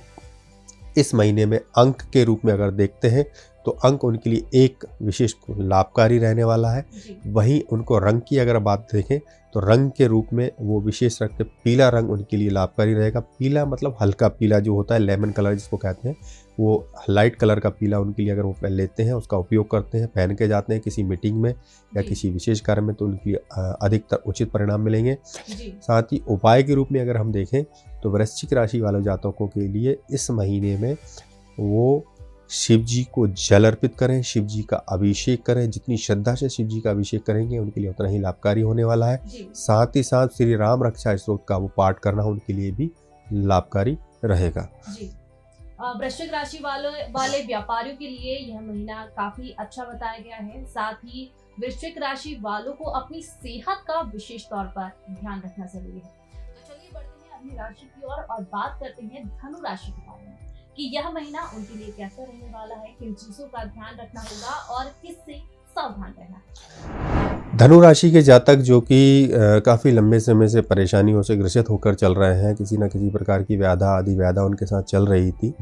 इस महीने में अंक के रूप में अगर देखते हैं तो अंक उनके लिए एक विशेष लाभकारी रहने वाला है। वहीं उनको रंग की अगर बात देखें तो रंग के रूप में वो विशेष रख के पीला रंग उनके लिए लाभकारी रहेगा। पीला मतलब हल्का पीला जो होता है, लेमन कलर जिसको कहते हैं, वो लाइट कलर का पीला उनके लिए अगर वो लेते हैं, उसका उपयोग करते हैं, पहन के जाते हैं किसी मीटिंग में या किसी विशेष कार्य में, तो उनके लिए अधिकतर उचित परिणाम मिलेंगे। साथ ही उपाय के रूप में अगर हम देखें तो वृश्चिक राशि वाले जातकों के लिए इस महीने में वो शिव जी को जल अर्पित करें, शिव जी का अभिषेक करें। जितनी श्रद्धा से शिव जी का अभिषेक करेंगे उनके लिए उतना ही लाभकारी होने वाला है। साथ ही साथ श्री राम रक्षा स्तोत्र का वो पाठ करना उनके लिए भी लाभकारी रहेगा। वृश्चिक राशि वाले व्यापारियों के लिए यह महीना काफी अच्छा बताया गया है। साथ ही वृश्चिक राशि वालों को अपनी सेहत का विशेष तौर पर ध्यान रखना जरूरी है। तो चलिए बढ़ते हैं अपनी राशि की ओर और बात करते हैं धनु राशि के बारे में कि यह महीना उनके लिए कैसा रहने वाला है, किन चीजों का ध्यान रखना होगा और किससे सावधान रहना है। धनु राशि के जातक जो कि काफ़ी लंबे समय से परेशानियों से ग्रसित होकर चल रहे हैं, किसी न किसी प्रकार की व्याधा आदि व्याधा उनके साथ चल रही थी,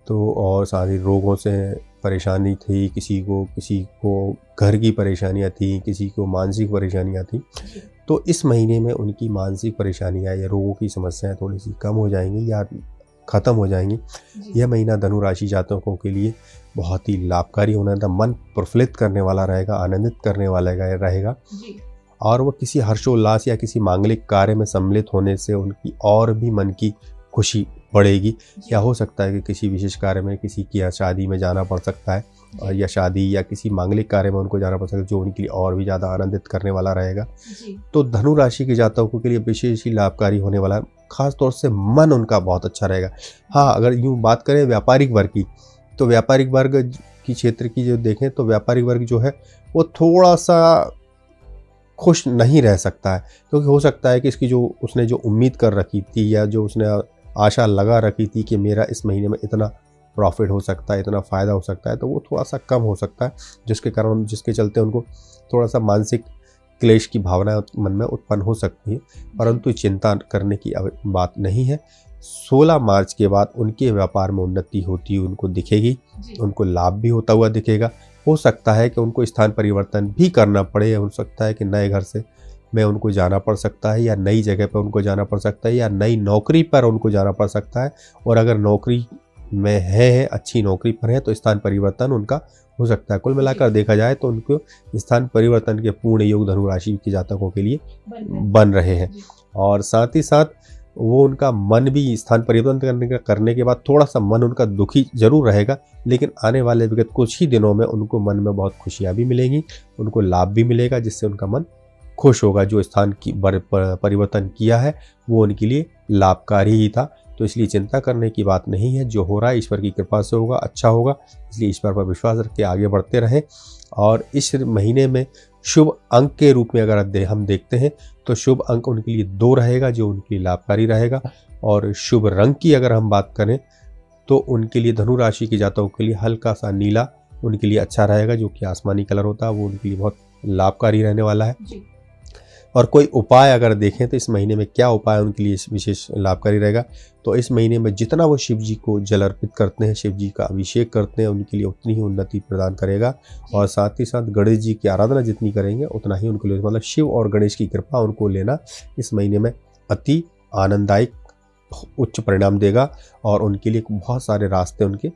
तो और सारी रोगों से परेशानी थी, किसी को घर की परेशानियां थी, किसी को मानसिक परेशानियां थी। तो इस महीने में उनकी मानसिक परेशानियां या रोगों की समस्याएं थोड़ी सी कम हो जाएंगी या ख़त्म हो जाएंगी। यह महीना धनु राशि जातकों के लिए बहुत ही लाभकारी होने वाला, मन प्रफुल्लित करने वाला रहेगा, आनंदित करने वाला रहेगा और वो किसी हर्षोल्लास या किसी मांगलिक कार्य में सम्मिलित होने से उनकी और भी मन की खुशी बढ़ेगी। या हो सकता है कि किसी विशेष कार्य में किसी की शादी में जाना पड़ सकता है और या शादी या किसी मांगलिक कार्य में उनको जाना पड़ सकता है, जो उनके लिए और भी ज़्यादा आनंदित करने वाला रहेगा। तो धनु राशि के जातकों के लिए विशेष ही लाभकारी होने वाला है, खास तौर से मन उनका बहुत अच्छा रहेगा। हाँ, अगर यूँ बात करें व्यापारिक वर्ग की, तो व्यापारिक वर्ग की क्षेत्र की जो देखें तो व्यापारिक वर्ग जो है वो थोड़ा सा खुश नहीं रह सकता है, क्योंकि हो सकता है कि इसकी जो उसने जो उम्मीद कर रखी थी या जो उसने आशा लगा रखी थी कि मेरा इस महीने में इतना प्रॉफिट हो सकता है, इतना फ़ायदा हो सकता है, तो वो थोड़ा सा कम हो सकता है, जिसके चलते उनको थोड़ा सा मानसिक क्लेश की भावना मन में उत्पन्न हो सकती है। परंतु चिंता करने की बात नहीं है। 16 मार्च के बाद उनके व्यापार में उन्नति होती हुई उनको दिखेगी, उनको लाभ भी होता हुआ दिखेगा। हो सकता है कि उनको स्थान परिवर्तन भी करना पड़े, हो सकता है कि नए घर से में उनको जाना पड़ सकता है या नई जगह पर उनको जाना पड़ सकता है या नई नौकरी पर उनको जाना पड़ सकता है। और अगर नौकरी में है, अच्छी नौकरी पर है, तो स्थान परिवर्तन उनका हो सकता है। कुल मिलाकर देखा जाए तो उनको स्थान परिवर्तन के पूर्ण योग धनु राशि के जातकों के लिए बन रहे हैं। और साथ ही साथ वो उनका मन भी स्थान परिवर्तन करने के बाद थोड़ा सा मन उनका दुखी जरूर रहेगा, लेकिन आने वाले विगत कुछ ही दिनों में उनको मन में बहुत खुशियाँ भी मिलेंगी, उनको लाभ भी मिलेगा, जिससे उनका मन खुश होगा। जो स्थान की परिवर्तन किया है वो उनके लिए लाभकारी ही था, तो इसलिए चिंता करने की बात नहीं है। जो हो रहा है ईश्वर की कृपा से होगा, अच्छा होगा, इसलिए ईश्वर पर विश्वास रख के आगे बढ़ते रहें। और इस महीने में शुभ अंक के रूप में अगर हम देखते हैं तो शुभ अंक उनके लिए 2 रहेगा, जो उनके लिए लाभकारी रहेगा। और शुभ रंग की अगर हम बात करें तो उनके लिए धनु राशि के जातकों के लिए हल्का सा नीला उनके लिए अच्छा रहेगा, जो कि आसमानी कलर होता है, वो उनके लिए बहुत लाभकारी रहने वाला है। और कोई उपाय अगर देखें तो इस महीने में क्या उपाय उनके लिए विशेष लाभकारी रहेगा, तो इस महीने में जितना वो शिव जी को जल अर्पित करते हैं, शिव जी का अभिषेक करते हैं, उनके लिए उतनी ही उन्नति प्रदान करेगा। और साथ ही साथ गणेश जी की आराधना जितनी करेंगे उतना ही उनके लिए, मतलब शिव और गणेश की कृपा उनको लेना इस महीने में अति आनंददायक उच्च परिणाम देगा और उनके लिए बहुत सारे रास्ते उनके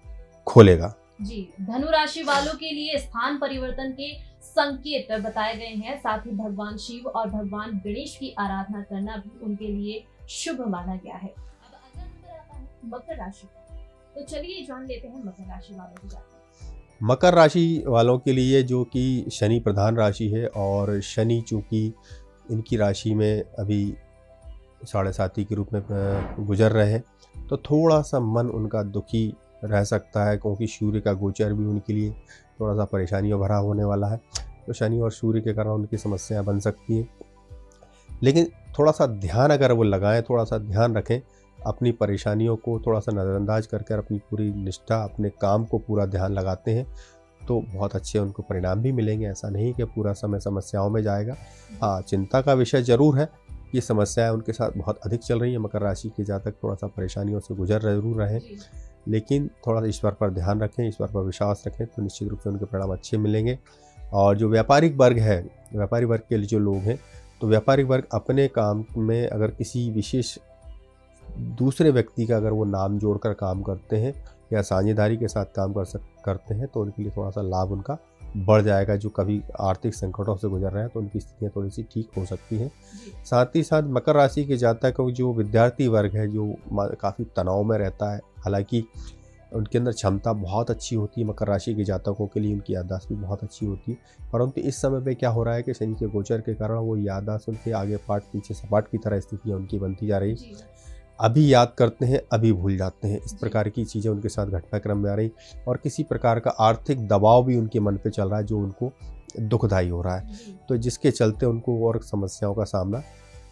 खोलेगा। जी, धनु राशि वालों के लिए स्थान परिवर्तन के संकेत बताए गए हैं। साथ ही भगवान शिव और भगवान गणेश की आराधना करना भी उनके लिए शुभ माना गया है। अब अगला नंबर आता है मकर राशि, तो चलिए जान लेते हैं मकर राशि वालों की जातक। मकर राशि वालों के लिए जो कि शनि प्रधान राशि है और शनि चूँकि इनकी राशि में अभी 7.5 के रूप में गुजर रहे हैं, तो थोड़ा सा मन उनका दुखी रह सकता है, क्योंकि सूर्य का गोचर भी उनके लिए थोड़ा सा परेशानियों भरा होने वाला है। तो शनि और सूर्य के कारण उनकी समस्याएं बन सकती हैं, लेकिन थोड़ा सा ध्यान अगर वो लगाएं, थोड़ा सा ध्यान रखें, अपनी परेशानियों को थोड़ा सा नज़रअंदाज करके अपनी पूरी निष्ठा अपने काम को पूरा ध्यान लगाते हैं तो बहुत अच्छे उनको परिणाम भी मिलेंगे। ऐसा नहीं कि पूरा समय समस्याओं में जाएगा। हाँ, चिंता का विषय ज़रूर है, ये समस्याएं उनके साथ बहुत अधिक चल रही है। मकर राशि के जातक थोड़ा सा परेशानियों से गुजर जरूर रहे, लेकिन थोड़ा सा ईश्वर पर ध्यान रखें, ईश्वर पर विश्वास रखें, तो निश्चित रूप से उनके परिणाम अच्छे मिलेंगे। और जो व्यापारिक वर्ग है, व्यापारिक वर्ग के लिए जो लोग हैं, तो व्यापारिक वर्ग अपने काम में अगर किसी विशेष दूसरे व्यक्ति का अगर वो नाम जोड़कर काम करते हैं या साझेदारी के साथ काम करते हैं, तो उनके लिए थोड़ा सा लाभ उनका बढ़ जाएगा। जो कभी आर्थिक संकटों से गुजर रहे हैं तो उनकी स्थितियाँ थोड़ी सी ठीक हो सकती हैं। साथ ही साथ मकर राशि के जातक जो विद्यार्थी वर्ग है, जो काफ़ी तनाव में रहता है, हालांकि उनके अंदर क्षमता बहुत अच्छी होती है, मकर राशि के जातकों के लिए उनकी याददाश्त भी बहुत अच्छी होती है, परंतु इस समय पे क्या हो रहा है कि शनि के गोचर के कारण वो याददाश्त उनके आगे पाठ पीछे सपाट की तरह स्थितियाँ उनकी बनती जा रही। अभी याद करते हैं, अभी भूल जाते हैं, इस प्रकार की चीज़ें उनके साथ घटनाक्रम में आ रही। और किसी प्रकार का आर्थिक दबाव भी उनके मन पे चल रहा है, जो उनको दुखदायी हो रहा है, तो जिसके चलते उनको और समस्याओं का सामना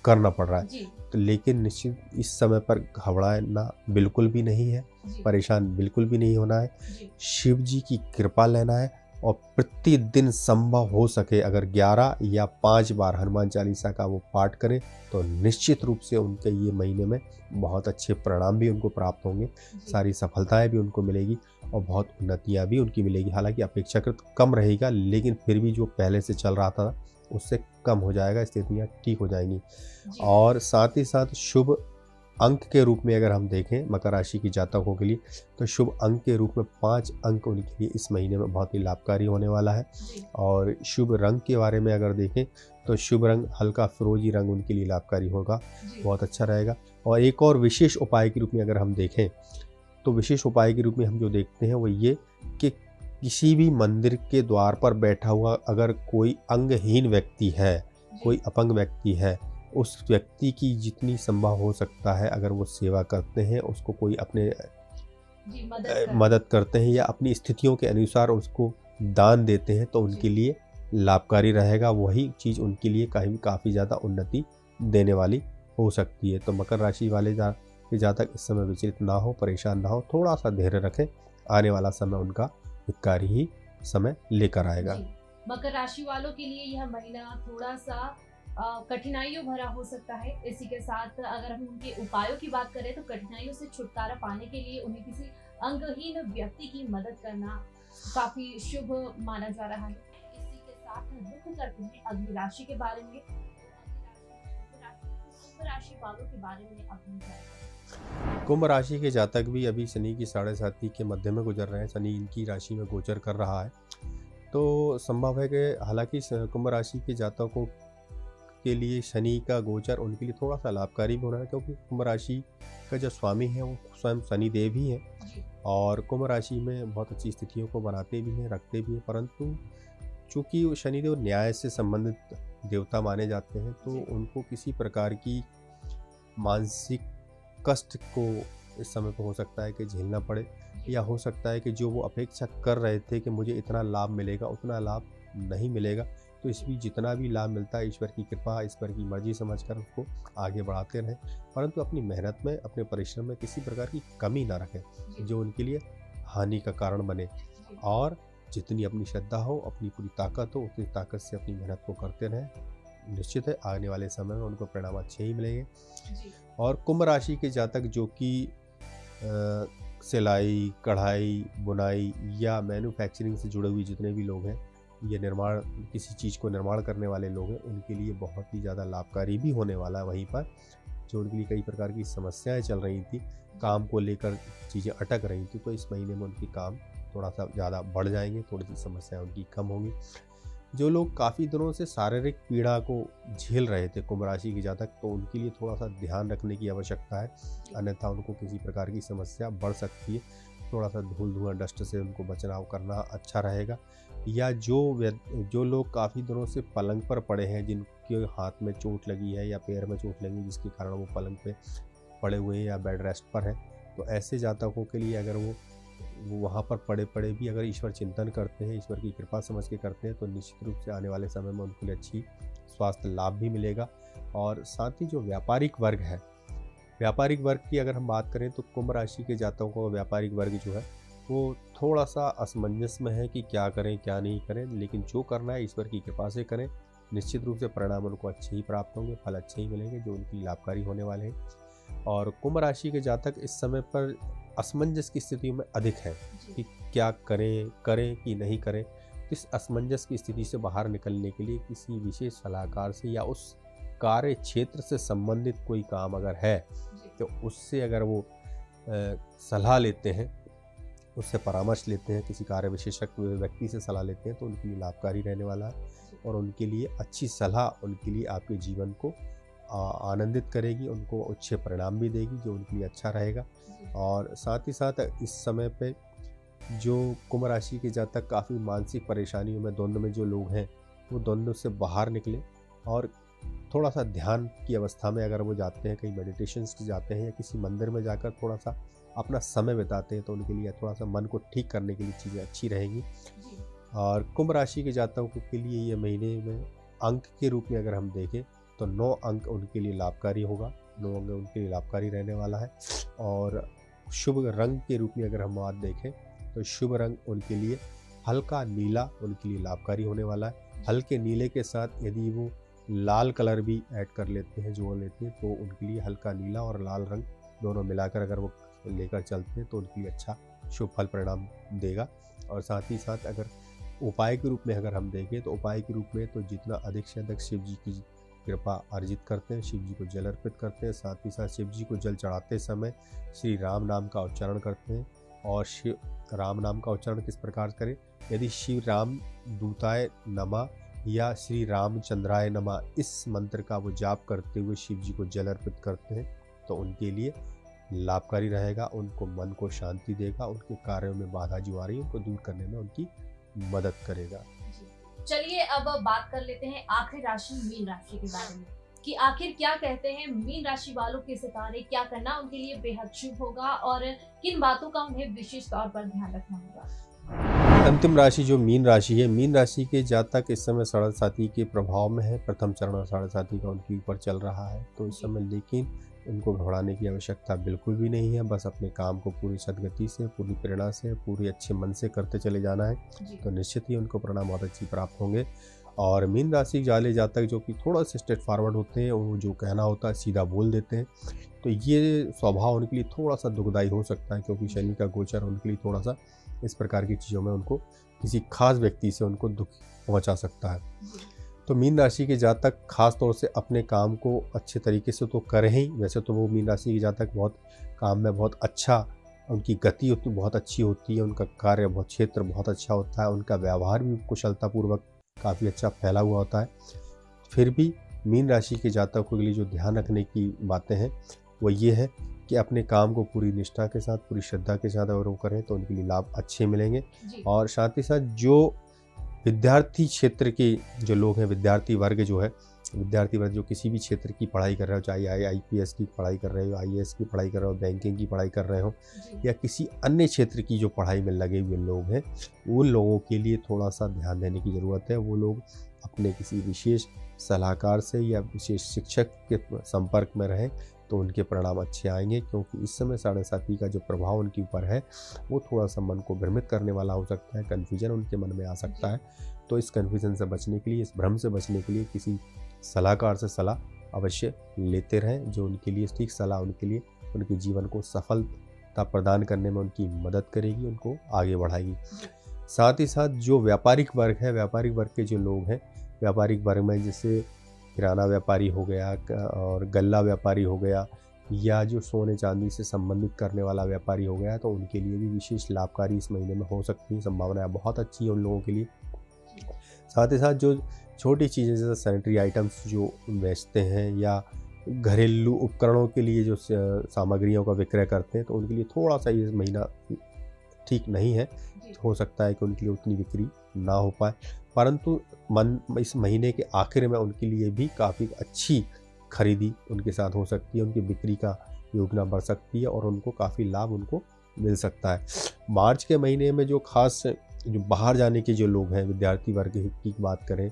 करना पड़ रहा है। तो लेकिन निश्चित इस समय पर घबराना बिल्कुल भी नहीं है, परेशान बिल्कुल भी नहीं होना है, शिव जी की कृपा लेना है और प्रतिदिन संभव हो सके अगर 11 या 5 बार हनुमान चालीसा का वो पाठ करें तो निश्चित रूप से उनके ये महीने में बहुत अच्छे परिणाम भी उनको प्राप्त होंगे, सारी सफलताएं भी उनको मिलेगी और बहुत उन्नतियां भी उनकी मिलेगी। हालांकि अपेक्षाकृत कम रहेगा, लेकिन फिर भी जो पहले से चल रहा था उससे कम हो जाएगा, स्थितियाँ ठीक हो जाएंगी। और साथ ही साथ शुभ अंक के रूप में अगर हम देखें मकर राशि की जातकों के लिए, तो शुभ अंक के रूप में 5 अंक उनके लिए इस महीने में बहुत ही लाभकारी होने वाला है। और शुभ रंग के बारे में अगर देखें तो शुभ रंग हल्का फिरोजी रंग उनके लिए लाभकारी होगा, बहुत अच्छा रहेगा। और एक और विशेष उपाय के रूप में अगर हम देखें तो विशेष उपाय के रूप में हम जो देखते हैं वो ये कि किसी भी मंदिर के द्वार पर बैठा हुआ अगर कोई अंगहीन व्यक्ति है, कोई अपंग व्यक्ति है, उस व्यक्ति की जितनी संभव हो सकता है अगर वो सेवा करते हैं, उसको कोई अपने मदद करते हैं या अपनी स्थितियों के अनुसार उसको दान देते हैं तो उनके लिए लाभकारी रहेगा। वही चीज़ उनके लिए काफ़ी ज़्यादा उन्नति देने वाली हो सकती है। तो मकर राशि वाले के जातक इस समय विचलित ना हो, परेशान ना हो, थोड़ा सा धैर्य रखें, आने वाला समय उनका हितकारी ही समय लेकर आएगा। मकर राशि वालों के लिए यह महीना थोड़ा सा कठिनाइयों भरा हो सकता है। इसी के साथ अगर हम उनके उपायों की बात करें तो कठिनाइयों से छुटकारा पाने के लिए उन्हें किसी अंगहीन व्यक्ति की मदद करना काफी शुभ माना जा रहा है। इसी के साथ दुख करते हैं अगली राशि के बारे में, कुंभ राशि वालों के बारे में अपनी जानकारी। कुंभ राशि के जातक भी अभी शनि की 7.5 के मध्य में गुजर रहे हैं। शनि इनकी राशि में गोचर कर रहा है, तो संभव है कि हालांकि कुंभ राशि के जातकों के लिए शनि का गोचर उनके लिए थोड़ा सा लाभकारी भी होना है, क्योंकि कुंभ राशि का जो स्वामी है वो स्वयं शनि देव ही है और कुंभ राशि में बहुत अच्छी स्थितियों को बनाते भी हैं, रखते भी हैं। परंतु चूँकि वो शनिदेव न्याय से संबंधित देवता माने जाते हैं, तो उनको किसी प्रकार की मानसिक कष्ट को इस समय पर हो सकता है कि झेलना पड़े, या हो सकता है कि जो वो अपेक्षा कर रहे थे कि मुझे इतना लाभ मिलेगा उतना लाभ नहीं मिलेगा। तो इसमें जितना भी लाभ मिलता है ईश्वर की कृपा, ईश्वर की मर्जी समझकर उसको आगे बढ़ाते रहें, परंतु अपनी मेहनत में, अपने परिश्रम में किसी प्रकार की कमी ना रखें जो उनके लिए हानि का कारण बने। और जितनी अपनी श्रद्धा हो, अपनी पूरी ताकत हो, उतनी ताकत से अपनी मेहनत को करते रहें। निश्चित है आने वाले समय में उनको परिणाम अच्छे ही मिलेंगे। और कुंभ राशि के जातक जो कि सिलाई, कढ़ाई, बुनाई या मैन्युफैक्चरिंग से जुड़े हुए जितने भी लोग हैं, ये निर्माण, किसी चीज़ को निर्माण करने वाले लोग हैं, उनके लिए बहुत ही ज़्यादा लाभकारी भी होने वाला है। वहीं पर जो उनके लिए कई प्रकार की समस्याएं चल रही थी, काम को लेकर चीज़ें अटक रही थी, तो इस महीने में उनकी काम थोड़ा सा ज़्यादा बढ़ जाएंगे, थोड़ी सी समस्याएं उनकी कम होंगी। जो लोग काफ़ी दिनों से शारीरिक पीड़ा को झेल रहे थे कुंभ राशि के जातक, तो उनके लिए थोड़ा सा ध्यान रखने की आवश्यकता है, अन्यथा उनको किसी प्रकार की समस्या बढ़ सकती है। थोड़ा सा धूल धुआं डस्ट से उनको बचाव करना अच्छा रहेगा। या जो लोग काफ़ी दिनों से पलंग पर पड़े हैं, जिनके हाथ में चोट लगी है या पैर में चोट लगी जिसके कारण वो पलंग पे पड़े हुए हैं या बेड रेस्ट पर हैं, तो ऐसे जातकों के लिए अगर वो वहाँ पर पड़े पड़े भी अगर ईश्वर चिंतन करते हैं, ईश्वर की कृपा समझ के करते हैं, तो निश्चित रूप से आने वाले समय में उनके लिए अच्छी स्वास्थ्य लाभ भी मिलेगा। और साथ ही जो व्यापारिक वर्ग है, व्यापारिक वर्ग की अगर हम बात करें तो कुंभ राशि के जातकों का व्यापारिक वर्ग जो है वो थोड़ा सा असमंजस में है कि क्या करें क्या नहीं करें, लेकिन जो करना है ईश्वर की कृपा से करें। निश्चित रूप से परिणाम उनको अच्छे ही प्राप्त होंगे, फल अच्छे ही मिलेंगे जो उनके लिए लाभकारी होने वाले हैं। और कुंभ राशि के जातक इस समय पर असमंजस की स्थिति में अधिक है कि क्या करें कि नहीं करें। तो इस असमंजस की स्थिति से बाहर निकलने के लिए किसी विशेष सलाहकार से या उस कार्य क्षेत्र से संबंधित कोई काम अगर है तो उससे अगर वो सलाह लेते हैं, उससे परामर्श लेते हैं, किसी कार्य विशेषज्ञ व्यक्ति से सलाह लेते हैं, तो उनके लिए लाभकारी रहने वाला है और उनके लिए अच्छी सलाह उनके लिए आपके जीवन को आनंदित करेगी, उनको अच्छे परिणाम भी देगी जो उनके लिए अच्छा रहेगा। और साथ ही साथ इस समय पे जो कुंभ राशि के जातक काफ़ी मानसिक परेशानियों में, द्वंद्व में जो लोग हैं, वो द्वंद्व से बाहर निकले और थोड़ा सा ध्यान की अवस्था में अगर वो जाते हैं, कहीं मेडिटेशंस जाते हैं या किसी मंदिर में जाकर थोड़ा सा अपना समय बिताते हैं, तो उनके लिए थोड़ा सा मन को ठीक करने के लिए चीज़ें अच्छी रहेंगी। और कुंभ राशि के जातकों के लिए ये महीने में अंक के रूप में अगर हम देखें तो 9 अंक उनके लिए लाभकारी होगा, 9 अंक उनके लिए लाभकारी रहने वाला है। और शुभ रंग के रूप में अगर हम बात देखें तो शुभ रंग उनके लिए हल्का नीला उनके लिए लाभकारी होने वाला है। हल्के नीले के साथ यदि वो लाल कलर भी ऐड कर लेते हैं, जोड़ लेते हैं, तो उनके लिए हल्का नीला और लाल रंग दोनों मिलाकर अगर वो लेकर चलते हैं तो उनके लिए अच्छा शुभ फल परिणाम देगा। और साथ ही साथ अगर उपाय के रूप में अगर हम देखें तो उपाय के रूप में तो जितना अधिक से अधिक शिव जी की कृपा अर्जित करते हैं, शिव जी को जल अर्पित करते हैं, साथ ही साथ शिव जी को जल चढ़ाते समय श्री राम नाम का उच्चारण करते हैं। और शिव राम नाम का उच्चारण किस प्रकार करें, यदि श्री राम दूताय नमः या श्री रामचंद्राय नमः इस मंत्र का वो जाप करते हुए शिव जी को जल अर्पित करते हैं तो उनके लिए लाभकारी रहेगा, उनको मन को शांति देगा, उनके कार्यों में बाधा जो आ रही है उनको दूर करने में उनकी मदद करेगा। चलिए अब बात कर लेते हैं आखिरी राशि मीन राशि के बारे में कि आखिर क्या कहते हैं मीन राशि वालों के सितारे, क्या करना उनके लिए बेहद शुभ होगा और किन बातों का उन्हें विशेष तौर पर ध्यान रखना होगा। अंतिम राशि जो मीन राशि है, मीन राशि के जातक इस समय साढ़े के प्रभाव में है। प्रथम चरण साढ़े का उनके ऊपर चल रहा है तो इस समय, लेकिन उनको घबराने की आवश्यकता बिल्कुल भी नहीं है। बस अपने काम को पूरी सदगति से, पूरी प्रेरणा से, पूरी अच्छे मन से करते चले जाना है तो निश्चित ही उनको परिणाम बहुत अच्छी प्राप्त होंगे। और मीन राशि वाले जातक जो कि थोड़ा सा स्ट्रेट फॉरवर्ड होते हैं, वो जो कहना होता है सीधा बोल देते हैं, तो ये स्वभाव उनके लिए थोड़ा सा दुखदायी हो सकता है क्योंकि शनि का गोचर उनके लिए थोड़ा सा इस प्रकार की चीज़ों में उनको किसी खास व्यक्ति से उनको दुख पहुंचा सकता है। तो मीन राशि के जातक खास तौर से अपने काम को अच्छे तरीके से तो करें ही। वैसे तो वो मीन राशि के जातक बहुत काम में बहुत अच्छा, उनकी गति बहुत अच्छी होती है, उनका कार्य बहुत क्षेत्र बहुत अच्छा होता है, उनका व्यवहार भी कुशलतापूर्वक काफ़ी अच्छा फैला हुआ होता है। फिर भी मीन राशि के जातकों के लिए जो ध्यान रखने की बातें हैं वो ये है कि अपने काम को पूरी निष्ठा के साथ, पूरी श्रद्धा के साथ अगर वो करें तो उनके लिए लाभ अच्छे मिलेंगे। और साथ ही साथ जो विद्यार्थी क्षेत्र के जो लोग हैं, विद्यार्थी वर्ग जो है, विद्यार्थी वर्ग जो किसी भी क्षेत्र की पढ़ाई कर रहे हो, चाहे IPS की पढ़ाई कर रहे हो, IAS की पढ़ाई कर रहे हो, बैंकिंग की पढ़ाई कर रहे हो या किसी अन्य क्षेत्र की जो पढ़ाई में लगे हुए लोग हैं, उन लोगों के लिए थोड़ा सा ध्यान देने की ज़रूरत है। वो लोग अपने किसी विशेष सलाहकार से या विशेष शिक्षक के संपर्क में रहें तो उनके परिणाम अच्छे आएंगे, क्योंकि इस समय साढ़े का जो प्रभाव उनके ऊपर है वो थोड़ा सा मन को भ्रमित करने वाला हो सकता है, कन्फ्यूजन उनके मन में आ सकता है। तो इस कन्फ्यूजन से बचने के लिए, इस भ्रम से बचने के लिए किसी सलाहकार से सलाह अवश्य लेते रहें, जो उनके लिए ठीक सलाह उनके लिए उनके जीवन को सफलता प्रदान करने में उनकी मदद करेगी, उनको आगे बढ़ाएगी। साथ ही साथ जो व्यापारिक वर्ग है, व्यापारिक वर्ग के जो लोग हैं, व्यापारिक वर्ग में जैसे किराना व्यापारी हो गया और गल्ला व्यापारी हो गया या जो सोने चांदी से संबंधित करने वाला व्यापारी हो गया, तो उनके लिए भी विशेष लाभकारी इस महीने में हो सकती है, संभावनाएं बहुत अच्छी है उन लोगों के लिए। साथ ही साथ जो छोटी चीज़ें जैसे सैनिटरी आइटम्स जो बेचते हैं या घरेलू उपकरणों के लिए जो सामग्रियों का विक्रय करते हैं, तो उनके लिए थोड़ा सा ये महीना ठीक नहीं है। हो सकता है कि उनके लिए उतनी बिक्री ना हो पाए, परंतु इस महीने के आखिर में उनके लिए भी काफ़ी अच्छी खरीदी उनके साथ हो सकती है, उनकी बिक्री का योजना बढ़ सकती है और उनको काफ़ी लाभ उनको मिल सकता है। मार्च के महीने में जो खास जो बाहर जाने के जो लोग हैं, विद्यार्थी वर्ग की बात करें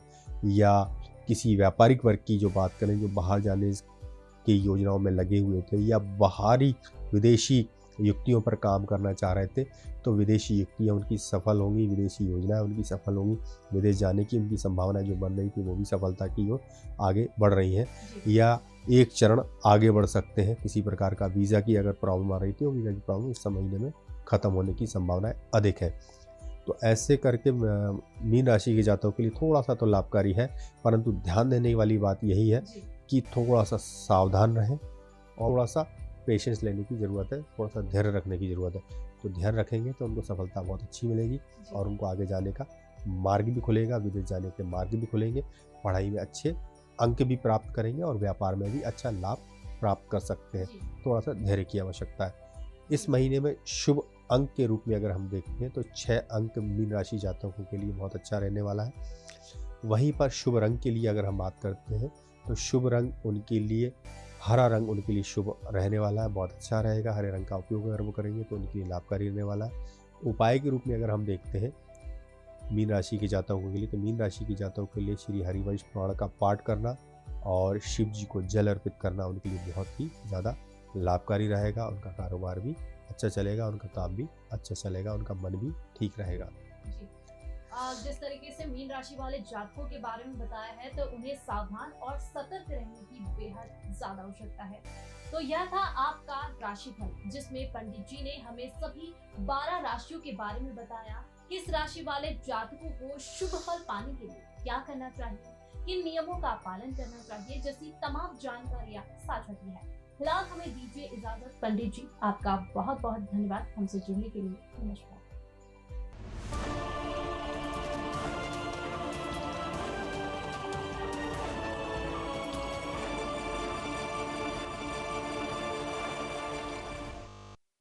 या किसी व्यापारिक वर्ग की जो बात करें, जो बाहर जाने की योजनाओं में लगे हुए थे या बाहरी विदेशी युक्तियों पर काम करना चाह रहे थे, तो विदेशी युक्तियाँ उनकी सफल होंगी, विदेशी योजनाएं उनकी सफल होंगी, विदेश जाने की उनकी संभावनाएं जो बन रही थी वो भी सफलता की ओर आगे बढ़ रही हैं या एक चरण आगे बढ़ सकते हैं। किसी प्रकार का वीज़ा की अगर प्रॉब्लम आ रही थी, वो वीज़ा की प्रॉब्लम इस महीने में ख़त्म होने की संभावनाएं अधिक है। तो ऐसे करके मीन राशि के जातकों के लिए थोड़ा सा तो लाभकारी है, परंतु ध्यान देने वाली बात यही है कि थोड़ा सा सावधान रहें और थोड़ा सा पेशेंस लेने की ज़रूरत है, थोड़ा सा धैर्य रखने की ज़रूरत है। तो ध्यान रखेंगे तो उनको सफलता बहुत अच्छी मिलेगी और उनको आगे जाने का मार्ग भी खुलेगा, विदेश जाने के मार्ग भी खुलेंगे, पढ़ाई में अच्छे अंक भी प्राप्त करेंगे और व्यापार में भी अच्छा लाभ प्राप्त कर सकते हैं। थोड़ा सा धैर्य की आवश्यकता है। इस महीने में शुभ अंक के रूप में अगर हम देखते हैं तो 6 अंक मीन राशि जातकों के लिए बहुत अच्छा रहने वाला है। वहीं पर शुभ रंग के लिए अगर हम बात करते हैं तो शुभ रंग उनके लिए हरा रंग उनके लिए शुभ रहने वाला है, बहुत अच्छा रहेगा। हरे रंग का उपयोग अगर वो करेंगे तो उनके लिए लाभकारी रहने वाला है। उपाय के रूप में अगर हम देखते हैं मीन राशि के जातकों के लिए, तो मीन राशि के जातकों के लिए श्री हरिवंश पुराण का पाठ करना और शिव जी को जल अर्पित करना उनके लिए बहुत ही ज़्यादा लाभकारी रहेगा। उनका कारोबार भी अच्छा चलेगा, उनका काम भी अच्छा चलेगा, उनका मन भी ठीक रहेगा। जिस तरीके से मीन राशि वाले जातकों के बारे में बताया है, तो उन्हें सावधान और सतर्क रहने की बेहद ज्यादा आवश्यकता है। तो यह था आपका राशिफल, जिसमें पंडित जी ने हमें सभी 12 राशियों के बारे में बताया। किस राशि वाले जातकों को शुभ फल पाने के लिए क्या करना चाहिए, किन नियमों का पालन करना चाहिए, जैसी तमाम जानकारियां साझा की है। फिलहाल हमें दीजिए इजाजत। पंडित जी, आपका बहुत बहुत धन्यवाद हमसे जुड़ने के लिए। नमस्कार।